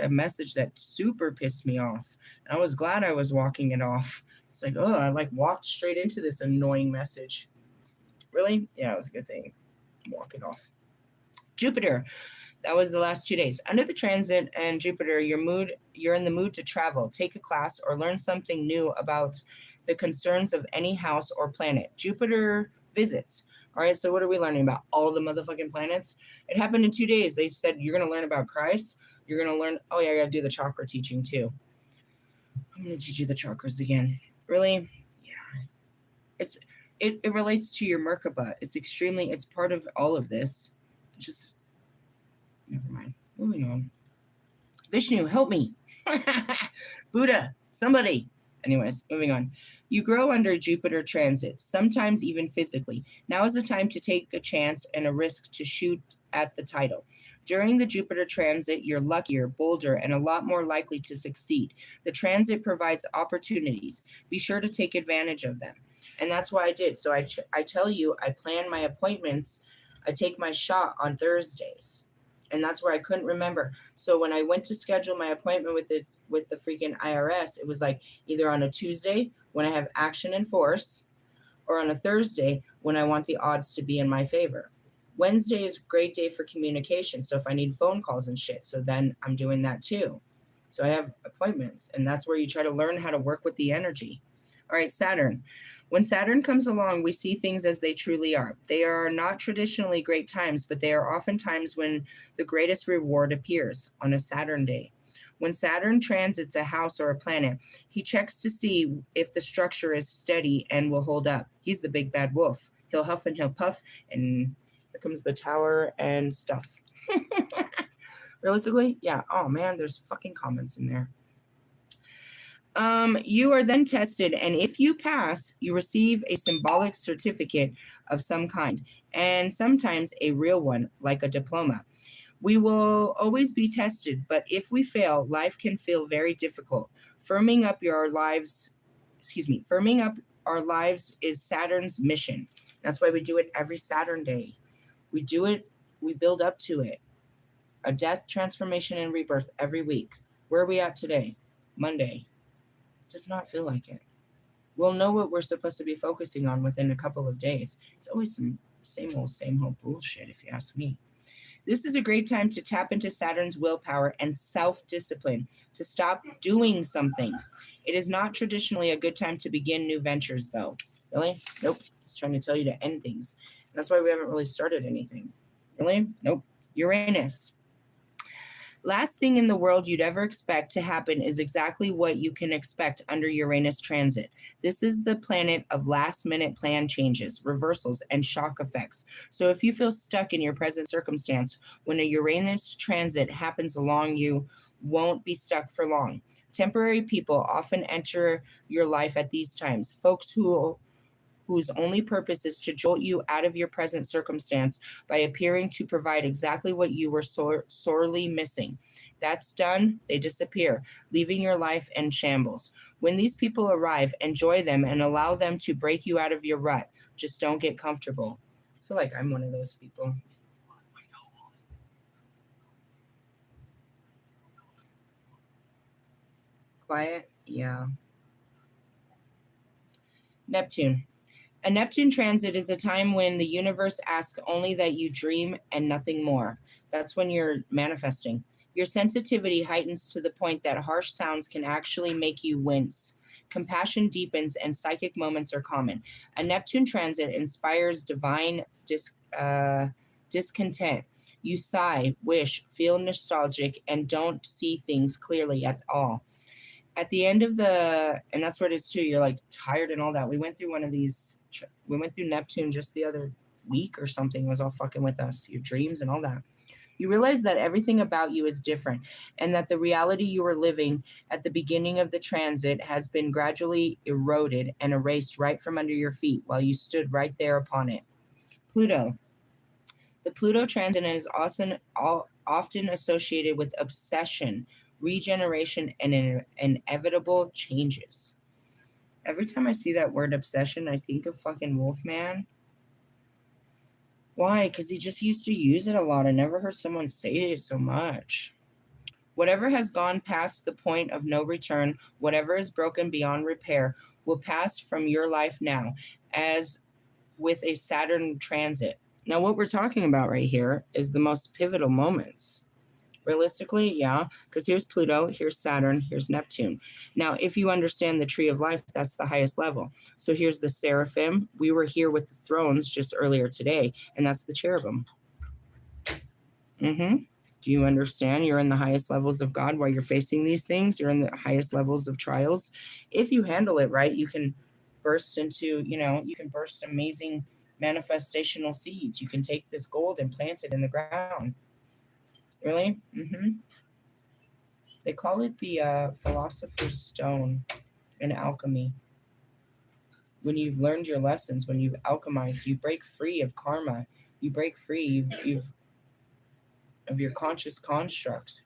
a message that super pissed me off. And I was glad I was walking it off. It's like, oh, I walked straight into this annoying message. Really? Yeah, it was a good thing. Walk it off. Jupiter. That was the last 2 days. Under the transit and Jupiter, you're in the mood to travel, take a class, or learn something new about the concerns of any house or planet. Jupiter visits. All right, so what are we learning about? All the motherfucking planets? It happened in 2 days. They said, you're going to learn about Christ. You're going to learn, oh yeah, I got to do the chakra teaching too. I'm going to teach you the chakras again. Really? Yeah. It relates to your Merkaba. It's part of all of this. Just, never mind. Moving on. Vishnu, help me. Buddha, somebody. Anyways, moving on. You grow under Jupiter transit, sometimes even physically. Now is the time to take a chance and a risk to shoot at the title. During the Jupiter transit, you're luckier, bolder, and a lot more likely to succeed. The transit provides opportunities. Be sure to take advantage of them. And that's what I did. So I tell you, I plan my appointments. I take my shot on Thursdays. And that's where I couldn't remember. So when I went to schedule my appointment with the freaking IRS, it was like either on a Tuesday when I have action and force, or on a Thursday when I want the odds to be in my favor. Wednesday is a great day for communication. So if I need phone calls and shit, so then I'm doing that too. So I have appointments, and that's where you try to learn how to work with the energy. All right, Saturn. When Saturn comes along, we see things as they truly are. They are not traditionally great times, but they are often times when the greatest reward appears on a Saturn day. When Saturn transits a house or a planet, he checks to see if the structure is steady and will hold up. He's the big bad wolf. He'll huff and he'll puff, and here comes the tower and stuff. Realistically, yeah. Oh man, there's fucking comments in there. You are then tested, and if you pass, you receive a symbolic certificate of some kind, and sometimes a real one, like a diploma. We will always be tested, but if we fail, life can feel very difficult. Firming up our lives is Saturn's mission. That's why we do it every Saturn day. We do it, we build up to it. A death, transformation, and rebirth every week. Where are we at today? Monday. Does not feel like it. We'll know what we're supposed to be focusing on within a couple of days. It's always some same old bullshit, if you ask me. This is a great time to tap into Saturn's willpower and self-discipline, to stop doing something. It is not traditionally a good time to begin new ventures, though. Really? Nope. It's trying to tell you to end things. That's why we haven't really started anything. Really? Nope. Uranus. Last thing in the world you'd ever expect to happen is exactly what you can expect under Uranus transit. This is the planet of last minute plan changes, reversals, and shock effects. So if you feel stuck in your present circumstance, when a Uranus transit happens along, you won't be stuck for long. Temporary people often enter your life at these times. Folks whose only purpose is to jolt you out of your present circumstance by appearing to provide exactly what you were sorely missing. That's done, they disappear, leaving your life in shambles. When these people arrive, enjoy them and allow them to break you out of your rut. Just don't get comfortable. I feel like I'm one of those people. Quiet? Yeah. Neptune. A Neptune transit is a time when the universe asks only that you dream and nothing more. That's when you're manifesting. Your sensitivity heightens to the point that harsh sounds can actually make you wince. Compassion deepens and psychic moments are common. A Neptune transit inspires divine discontent. You sigh, wish, feel nostalgic, and don't see things clearly at all. At the end of and that's what it is too, you're like tired and all that. We went through one of these, we went through Neptune just the other week or something, was all fucking with us, your dreams and all that. You realize that everything about you is different and that the reality you were living at the beginning of the transit has been gradually eroded and erased right from under your feet while you stood right there upon it. Pluto. The Pluto transit is often associated with obsession, regeneration, and inevitable changes. Every time I see that word obsession, I think of fucking Wolfman. Why? Because he just used to use it a lot. I never heard someone say it so much. Whatever has gone past the point of no return, whatever is broken beyond repair, will pass from your life now, as with a Saturn transit. Now, what we're talking about right here is the most pivotal moments. Realistically, yeah, because here's Pluto, here's Saturn, here's Neptune. Now, if you understand the tree of life, that's the highest level. So here's the seraphim. We were here with the thrones just earlier today, and that's the cherubim. Mm-hmm. Do you understand? You're in the highest levels of God while you're facing these things. You're in the highest levels of trials. If you handle it right, you can burst into, you can burst amazing manifestational seeds. You can take this gold and plant it in the ground. Really? Mm-hmm. They call it the philosopher's stone in alchemy. When you've learned your lessons, when you've alchemized, you break free of karma. You break free of your conscious constructs.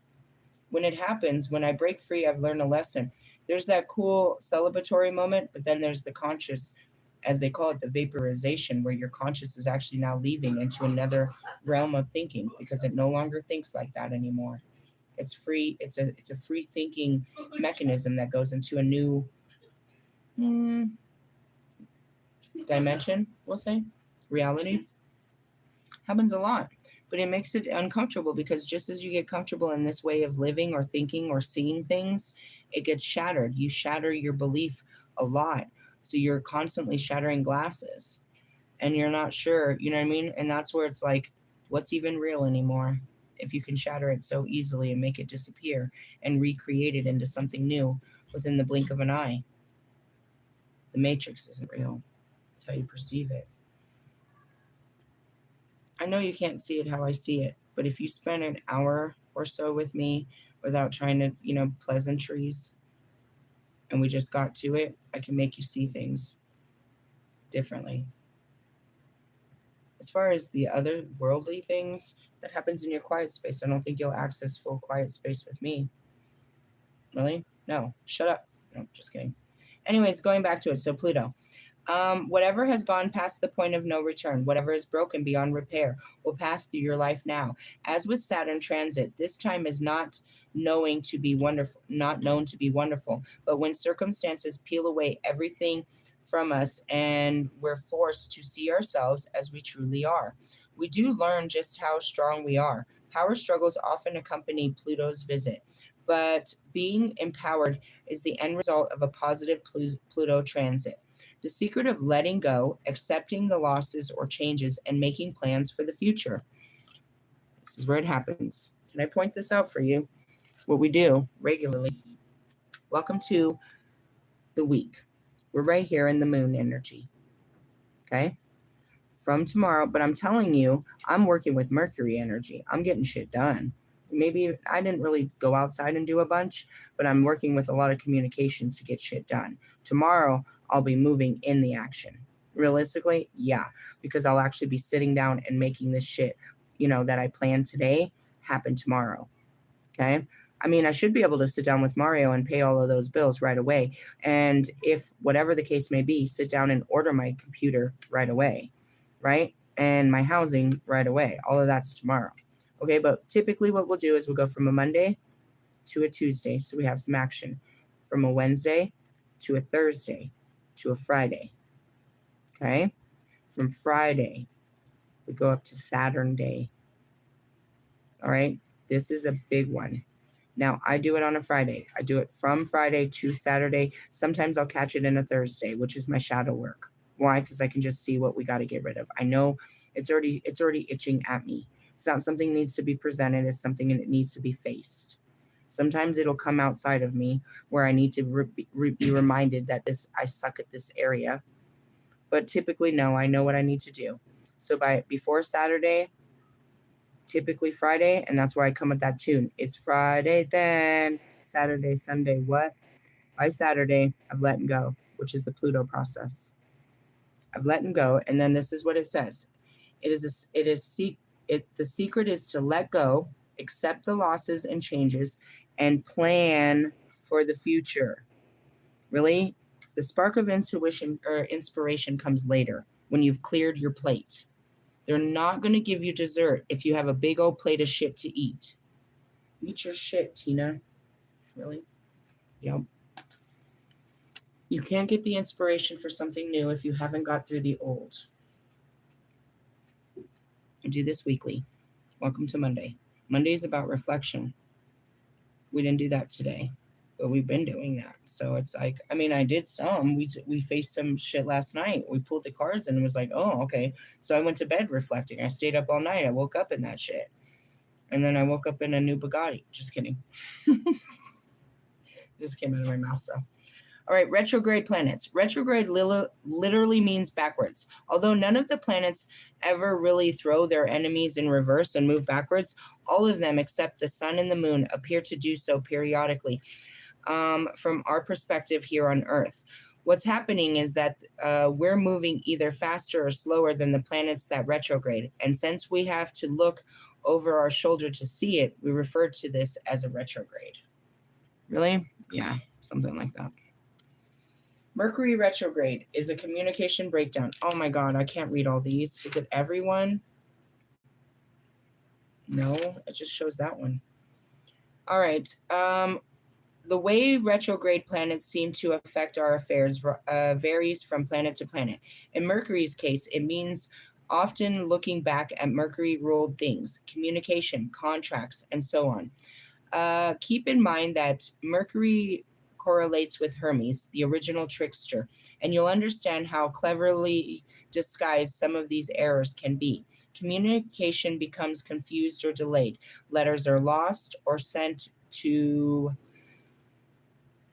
When it happens, when I break free, I've learned a lesson. There's that cool celebratory moment, but then there's the conscious, as they call it, the vaporization, where your conscious is actually now leaving into another realm of thinking because it no longer thinks like that anymore. It's free. It's a free thinking mechanism that goes into a new dimension. We'll say reality happens a lot, but it makes it uncomfortable because just as you get comfortable in this way of living or thinking or seeing things, it gets shattered. You shatter your belief a lot, so you're constantly shattering glasses, and you're not sure. You know what I mean? And that's where it's like, what's even real anymore? If you can shatter it so easily and make it disappear and recreate it into something new within the blink of an eye. The matrix isn't real. It's how you perceive it. I know you can't see it how I see it, but if you spend an hour or so with me without trying to, pleasantries, and we just got to it, I can make you see things differently. As far as the other worldly things that happens in your quiet space, I don't think you'll access full quiet space with me. Really? No. Shut up. No, just kidding. Anyways, going back to it. So Pluto. Whatever has gone past the point of no return, whatever is broken beyond repair, will pass through your life now. As with Saturn transit, this time is not known to be wonderful, but when circumstances peel away everything from us and we're forced to see ourselves as we truly are. We do learn just how strong we are. Power struggles often accompany Pluto's visit. but being empowered is the end result of a positive Pluto transit. The secret of letting go, accepting the losses or changes, and making plans for the future. This is where it happens. Can I point this out for you? What we do regularly. Welcome to the week. We're right here in the moon energy. Okay? From tomorrow, but I'm telling you, I'm working with Mercury energy. I'm getting shit done. Maybe I didn't really go outside and do a bunch, but I'm working with a lot of communications to get shit done. Tomorrow, I'll be moving in the action. Realistically, yeah, because I'll actually be sitting down and making this shit, that I planned today happen tomorrow. Okay? I mean, I should be able to sit down with Mario and pay all of those bills right away. And if whatever the case may be, sit down and order my computer right away. Right? And my housing right away. All of that's tomorrow. Okay, but typically what we'll do is we'll go from a Monday to a Tuesday, so we have some action. From a Wednesday to a Thursday to a Friday. Okay? From Friday, we go up to Saturn Day. All right? This is a big one. Now, I do it on a Friday. I do it from Friday to Saturday. Sometimes I'll catch it in a Thursday, which is my shadow work. Why? Because I can just see what we got to get rid of. I know it's already itching at me. It's not something that needs to be presented. It's something that needs to be faced. Sometimes it'll come outside of me where I need to be reminded that I suck at this area. But typically, no, I know what I need to do. So before Saturday, typically Friday, and that's why I come with that tune. It's Friday then, Saturday, Sunday, what? By Saturday, I've let go, which is the Pluto process. I've let go, and then this is what it says. The secret is to let go, accept the losses and changes, and plan for the future. Really? The spark of intuition or inspiration comes later when you've cleared your plate. They're not going to give you dessert if you have a big old plate of shit to eat. Eat your shit, Tina. Really? Yep. You can't get the inspiration for something new if you haven't got through the old. I do this weekly. Welcome to Monday. Monday is about reflection. We didn't do that today, but we've been doing that. So it's like, I mean, I did some. We faced some shit last night. We pulled the cards and it was like, oh, okay. So I went to bed reflecting. I stayed up all night. I woke up in that shit. And then I woke up in a new Bugatti. Just kidding. Just came out of my mouth, bro. All right, retrograde planets. Retrograde literally means backwards. Although none of the planets ever really throw their enemies in reverse and move backwards, all of them except the sun and the moon appear to do so periodically from our perspective here on Earth. What's happening is that we're moving either faster or slower than the planets that retrograde. And since we have to look over our shoulder to see it, we refer to this as a retrograde. Really? Yeah, something like that. Mercury retrograde is a communication breakdown. Oh my God, I can't read all these. Is it everyone? No, it just shows that one. All right. The way retrograde planets seem to affect our affairs varies from planet to planet. In Mercury's case, it means often looking back at Mercury-ruled things, communication, contracts, and so on. Keep in mind that Mercury correlates with Hermes, the original trickster, and you'll understand how cleverly disguised some of these errors can be. Communication becomes confused or delayed. Letters are lost or sent to,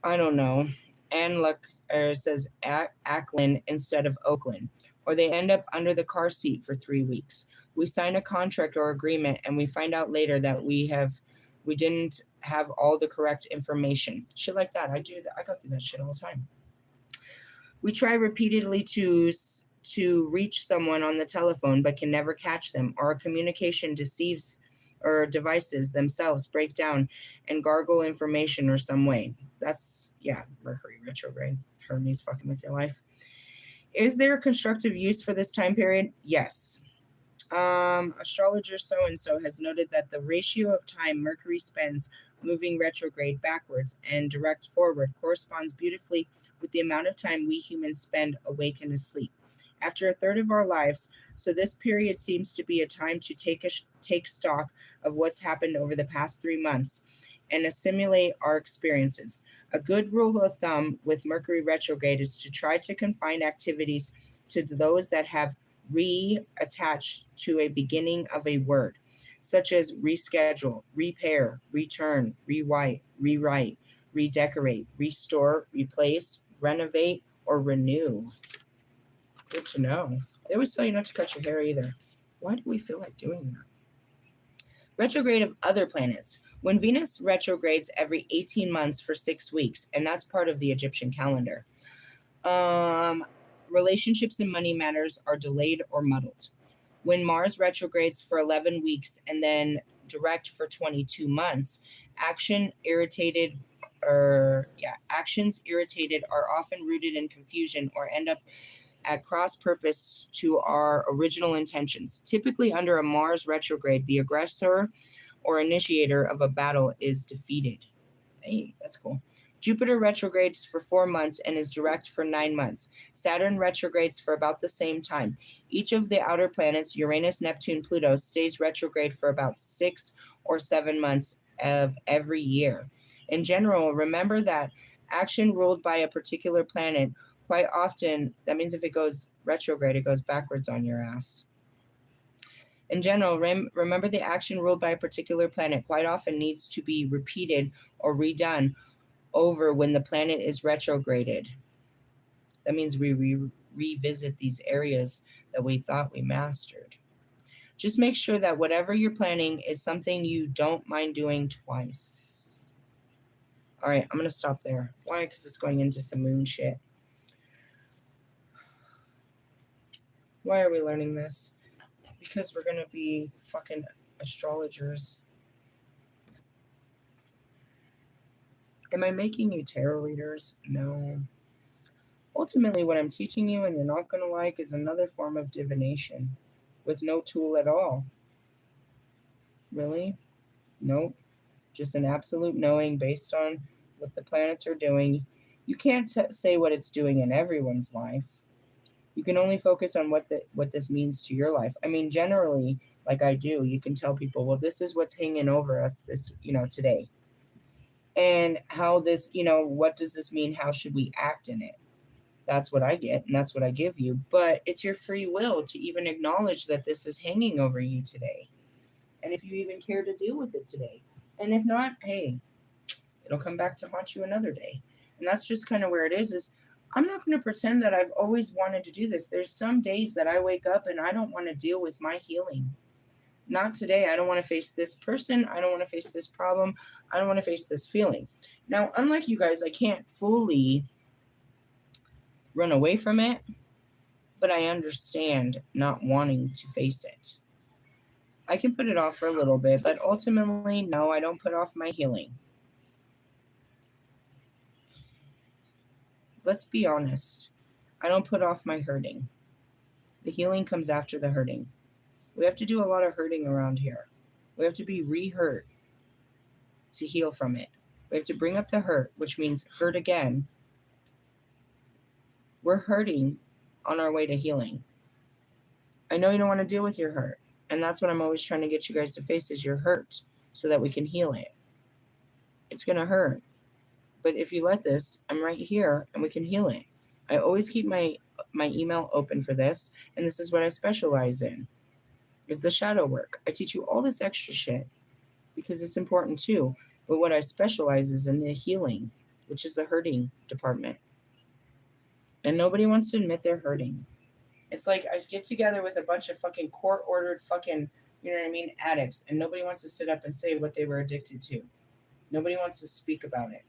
I don't know, says Ackland instead of Oakland, or they end up under the car seat for 3 weeks. We sign a contract or agreement and we find out later that we didn't have all the correct information. Shit like that. I do that. I go through that shit all the time. We try repeatedly to reach someone on the telephone, but can never catch them. Our communication deceives or devices themselves break down and gargle information or some way. That's, Mercury retrograde. Hermes fucking with your life. Is there a constructive use for this time period? Yes. Astrologer so-and-so has noted that the ratio of time Mercury spends moving retrograde backwards and direct forward corresponds beautifully with the amount of time we humans spend awake and asleep. After a third of our lives, so this period seems to be a time to take stock of what's happened over the past 3 months and assimilate our experiences. A good rule of thumb with Mercury retrograde is to try to confine activities to those that have re-attached to a beginning of a word, such as reschedule, repair, return, rewrite, redecorate, restore, replace, renovate, or renew. Good to know. They always tell you not to cut your hair either. Why do we feel like doing that? Retrograde of other planets. When Venus retrogrades every 18 months for 6 weeks, and that's part of the Egyptian calendar, relationships and money matters are delayed or muddled. When Mars retrogrades for 11 weeks and then direct for 22 months, actions irritated are often rooted in confusion or end up at cross purpose to our original intentions. Typically, under a Mars retrograde, the aggressor or initiator of a battle is defeated. Hey, that's cool. Jupiter retrogrades for 4 months and is direct for 9 months. Saturn retrogrades for about the same time. Each of the outer planets, Uranus, Neptune, Pluto, stays retrograde for about 6 or 7 months of every year. In general, remember that action ruled by a particular planet quite often, that means if it goes retrograde, it goes backwards on your ass. In general, remember the action ruled by a particular planet quite often needs to be repeated or redone over when the planet is retrograded. That means we revisit these areas that we thought we mastered. Just make sure that whatever you're planning is something you don't mind doing twice. All right, I'm going to stop there. Why? Because it's going into some moon shit. Why are we learning this? Because we're going to be fucking astrologers. Am I making you tarot readers? No. Ultimately, what I'm teaching you and you're not going to like is another form of divination with no tool at all. Really? Nope. Just an absolute knowing based on what the planets are doing. You can't say what it's doing in everyone's life. You can only focus on what this means to your life. I mean, generally, like I do, you can tell people, well, this is what's hanging over us this, today. And how this, what does this mean? How should we act in it? That's what I get, and that's what I give you. But it's your free will to even acknowledge that this is hanging over you today. And if you even care to deal with it today. And if not, hey, it'll come back to haunt you another day. And that's just kind of where it is I'm not going to pretend that I've always wanted to do this. There's some days that I wake up and I don't want to deal with my healing. Not today. I don't want to face this person. I don't want to face this problem. I don't want to face this feeling. Now, unlike you guys, I can't fully run away from it, but I understand not wanting to face it. I can put it off for a little bit, but ultimately, no, I don't put off my healing. Let's be honest. I don't put off my hurting. The healing comes after the hurting. We have to do a lot of hurting around here. We have to be re-hurt to heal from it. We have to bring up the hurt, which means hurt again. We're hurting on our way to healing. I know you don't want to deal with your hurt. And that's what I'm always trying to get you guys to face is your hurt so that we can heal it. It's going to hurt. But if you let this, I'm right here and we can heal it. I always keep my email open for this. And this is what I specialize in, is the shadow work. I teach you all this extra shit because it's important too. But what I specialize is in the healing, which is the hurting department. And nobody wants to admit they're hurting. It's like I get together with a bunch of fucking court-ordered fucking, addicts. And nobody wants to sit up and say what they were addicted to. Nobody wants to speak about it.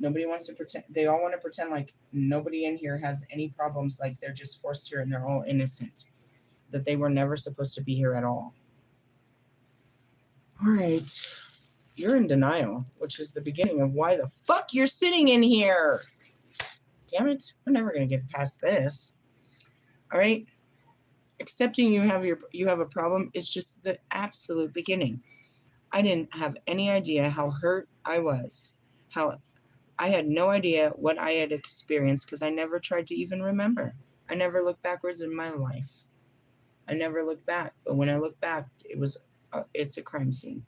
Nobody wants to pretend. They all want to pretend like nobody in here has any problems, like they're just forced here and they're all innocent. That they were never supposed to be here at all. All right. You're in denial, which is the beginning of why the fuck you're sitting in here. Damn it. We're never going to get past this. All right. Accepting you have a problem is just the absolute beginning. I didn't have any idea how hurt I was. I had no idea what I had experienced because I never tried to even remember. I never looked backwards in my life. I never looked back. But when I look back, it's a crime scene.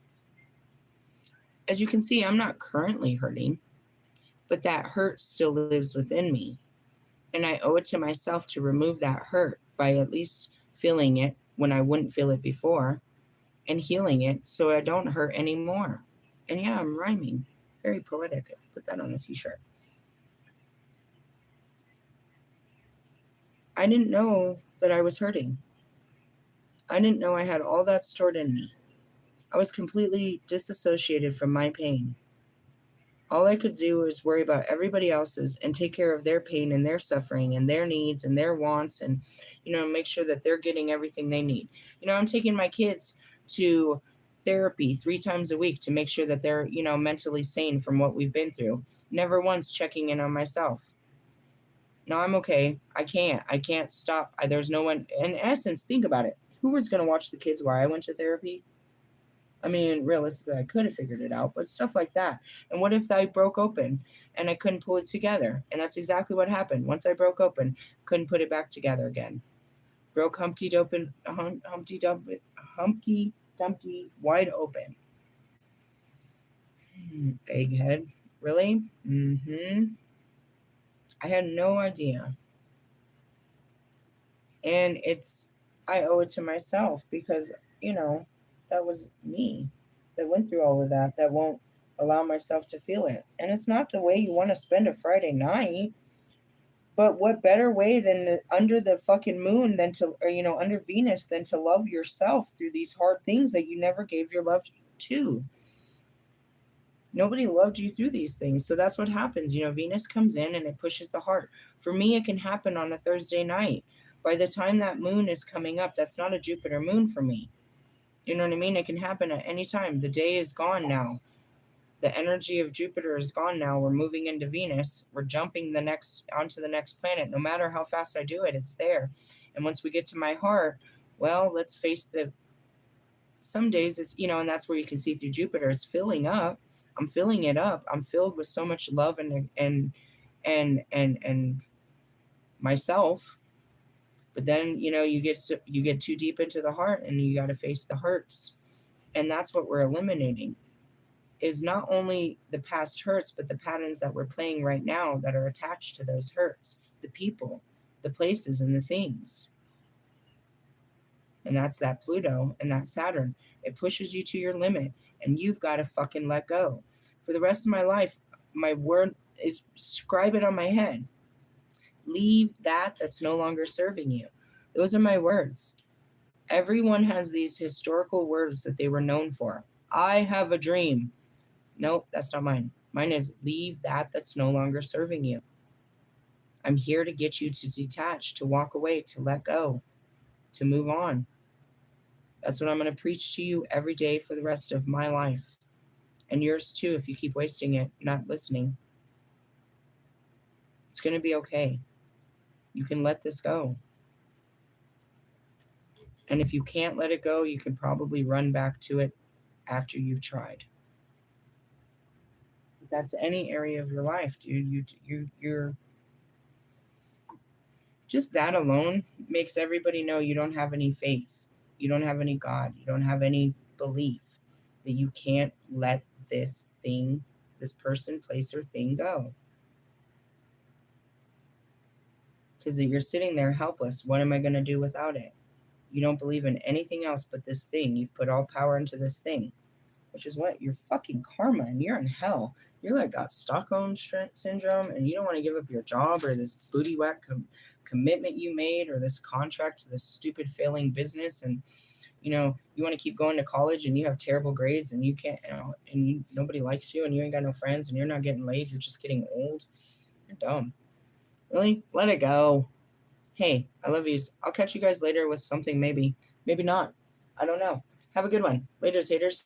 As you can see, I'm not currently hurting, but that hurt still lives within me. And I owe it to myself to remove that hurt by at least feeling it when I wouldn't feel it before and healing it so I don't hurt anymore. And yeah, I'm rhyming. Very poetic. Put that on a t-shirt. I didn't know that I was hurting. I didn't know I had all that stored in me. I was completely disassociated from my pain. All I could do was worry about everybody else's and take care of their pain and their suffering and their needs and their wants and, make sure that they're getting everything they need. I'm taking my kids to therapy 3 times a week to make sure that they're, mentally sane from what we've been through. Never once checking in on myself. No, I'm okay. I can't stop. There's no one. In essence, think about it. Who was going to watch the kids while I went to therapy? I mean, realistically, I could have figured it out, but stuff like that. And what if I broke open and I couldn't pull it together? And that's exactly what happened. Once I broke open, couldn't put it back together again. Broke Humpty Dumpty wide open. Egghead. Really? Mm-hmm. I had no idea. And I owe it to myself because, that was me that went through all of that won't allow myself to feel it. And it's not the way you want to spend a Friday night. But what better way than under the fucking moon than to, or, under Venus than to love yourself through these hard things that you never gave your love to? Nobody loved you through these things. So that's what happens. Venus comes in and it pushes the heart. For me, it can happen on a Thursday night. By the time that moon is coming up, that's not a Jupiter moon for me. You know what I mean? It can happen at any time. The day is gone now. The energy of Jupiter is gone now. We're moving into Venus. We're jumping onto the next planet. No matter how fast I do it, it's there. And once we get to my heart, well, let's face some days it's, and that's where you can see through Jupiter. It's filling up. I'm filling it up. I'm filled with so much love and myself. But then, you get too deep into the heart and you got to face the hurts. And that's what we're eliminating, is not only the past hurts, but the patterns that we're playing right now that are attached to those hurts, the people, the places, and the things. And that's that Pluto and that Saturn. It pushes you to your limit, and you've got to fucking let go. For the rest of my life, my word is scribe it on my head. Leave that's no longer serving you. Those are my words. Everyone has these historical words that they were known for. I have a dream. Nope, that's not mine. Mine is leave that's no longer serving you. I'm here to get you to detach, to walk away, to let go, to move on. That's what I'm going to preach to you every day for the rest of my life. And yours too, if you keep wasting it, not listening. It's going to be okay. You can let this go. And if you can't let it go, you can probably run back to it after you've tried. That's any area of your life, dude. You're just that alone makes everybody know you don't have any faith. You don't have any God. You don't have any belief that you can't let this person, place, or thing go. Because you're sitting there helpless. What am I going to do without it? You don't believe in anything else but this thing. You've put all power into this thing, which is what? You're fucking karma, and you're in hell. You're like got Stockholm syndrome, and you don't want to give up your job or this booty whack commitment you made or this contract to this stupid failing business. And, you want to keep going to college and you have terrible grades and you can't, nobody likes you and you ain't got no friends and you're not getting laid. You're just getting old. You're dumb. Really? Let it go. Hey, I love yous. I'll catch you guys later with something maybe. Maybe not. I don't know. Have a good one. Later, haters.